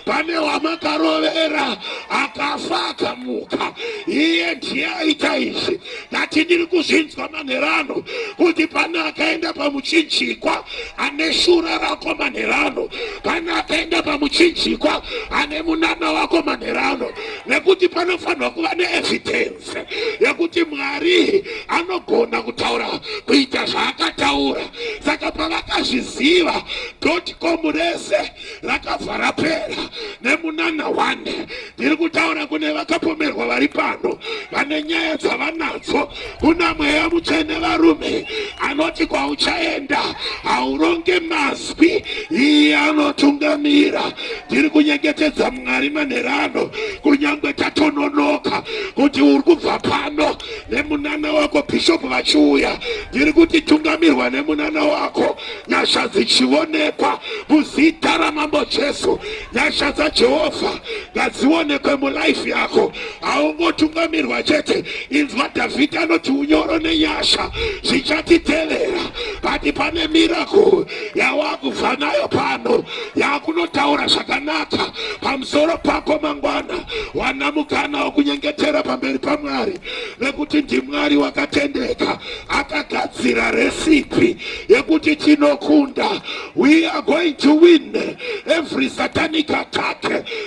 pane wamakarovera akafa akamuka, iye ndiye aita izvi. Ngati ndiri kuzvinzwa manherano kuti pane akaenda pamuchinjikwa ane shura rako manherano, pane akaenda pamuchinjikwa ane munana wako manherano, nekuti panofanirwa kuva neevidence yekuti Mwari anogona kutaura kuita zvaakataura. Saka pavakazviziva dotcom rese rakabva rapera nemunana wane. Ndiri kutaura kune vakapomerwa vari pano vane nyaya dzavanadzo. Kuna Mweya Mutsvene varume anoti kwauchaenda hauronge mazwi, iye anotungamira. Ndiri kunyengetedza Mwari manherano, kunyangwe tatononoka kuti uri kubva pano nemunana wako Bishop vachiuya, ndiri kuti tungamirwa nemunana wako, nyasha dzichionekwa muzita raMambo Jesu. Nyasha dzaJehovha ngadzionekwe mulife yako. Haungotungamirwa chete. Inzwa Dhavhidhi anoti unyoro nenyasha zvichatitevera. But pane miracle yawakubva nayo pano, yakunotaura zvakanaka pamusoro pako mangwana. Wana mukana wokunyengetera pamberi paMwari, nekuti ndiMwari wakatendeka, akagadzira recipe yekuti tinokunda. We are going to win every satanic attack.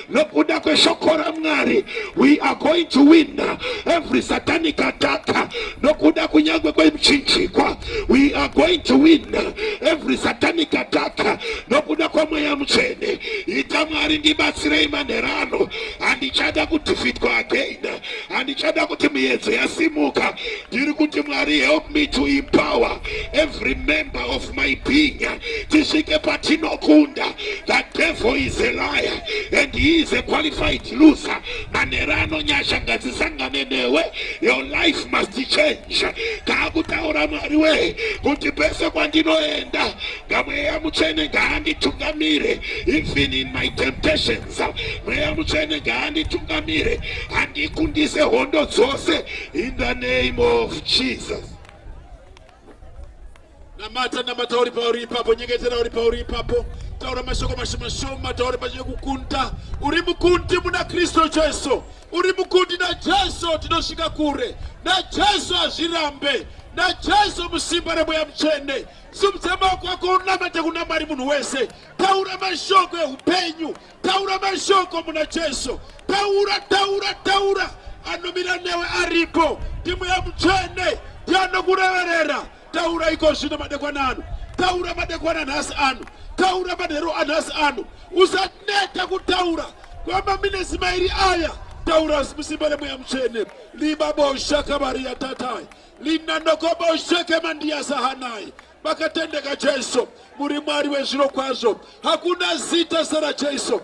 Nokuda kweshoko raMwari, we are going to win every satanic attack. Nokuda kunyangwe kwemchinjikwa, we are going to win every satanic attack. Nokuda kwa Mweya Mutsvene. Ita Mwari ndibatsirei manherano, handichada kudefeatwa again, handichada kuti miedzo yasimuka. Ndiri kuti Mwari help me to empower every member of my being. Tisvike patinokunda. The devil is a liar and he is a qualified loser. Manherano, nyasha ngadzisangane newe. Your life must change. Kakutaura Mwari we kuti pese kwandinoenda ngaMweya Mutsvene ngaanditungamire, even in my temptations. Mweya Mutsvene ngaanditungamire, andikundise hondo dzose in the name of Jesus. Namata uri pauri ipapo, nyengetera uri pauri ipapo. Taura mashoko mashoma, taura pachekukunda. Uri mukundi muna Kristo Jesu. Uri mukundi na Jesu tinosvika kure. Na Jesu azvirambe. Na Jesu musimba reMweya Mutsvene. Simudze maoko ako unamate kuna Mwari munhu wese. Taura mashoko eupenyu. Taura mashoko muna Jesu. Taura. Anomira newe aripo. NdiMweya Mutsvene. Ndianokureverera. Taura iko zvino madekwana anu. Taura madekwana nhasi anu. Taura manheru anhasi anu. Usaneta kutaura kwamaminesi mairi aya. Taura musimba reMweya Mutsvene. Libabosha Maria tatai. Linanokobosheke mandia sahanai. Makatendeka Jesu. Muri Mwari wezviro kwazvo. Hakuna zita sara Jesu.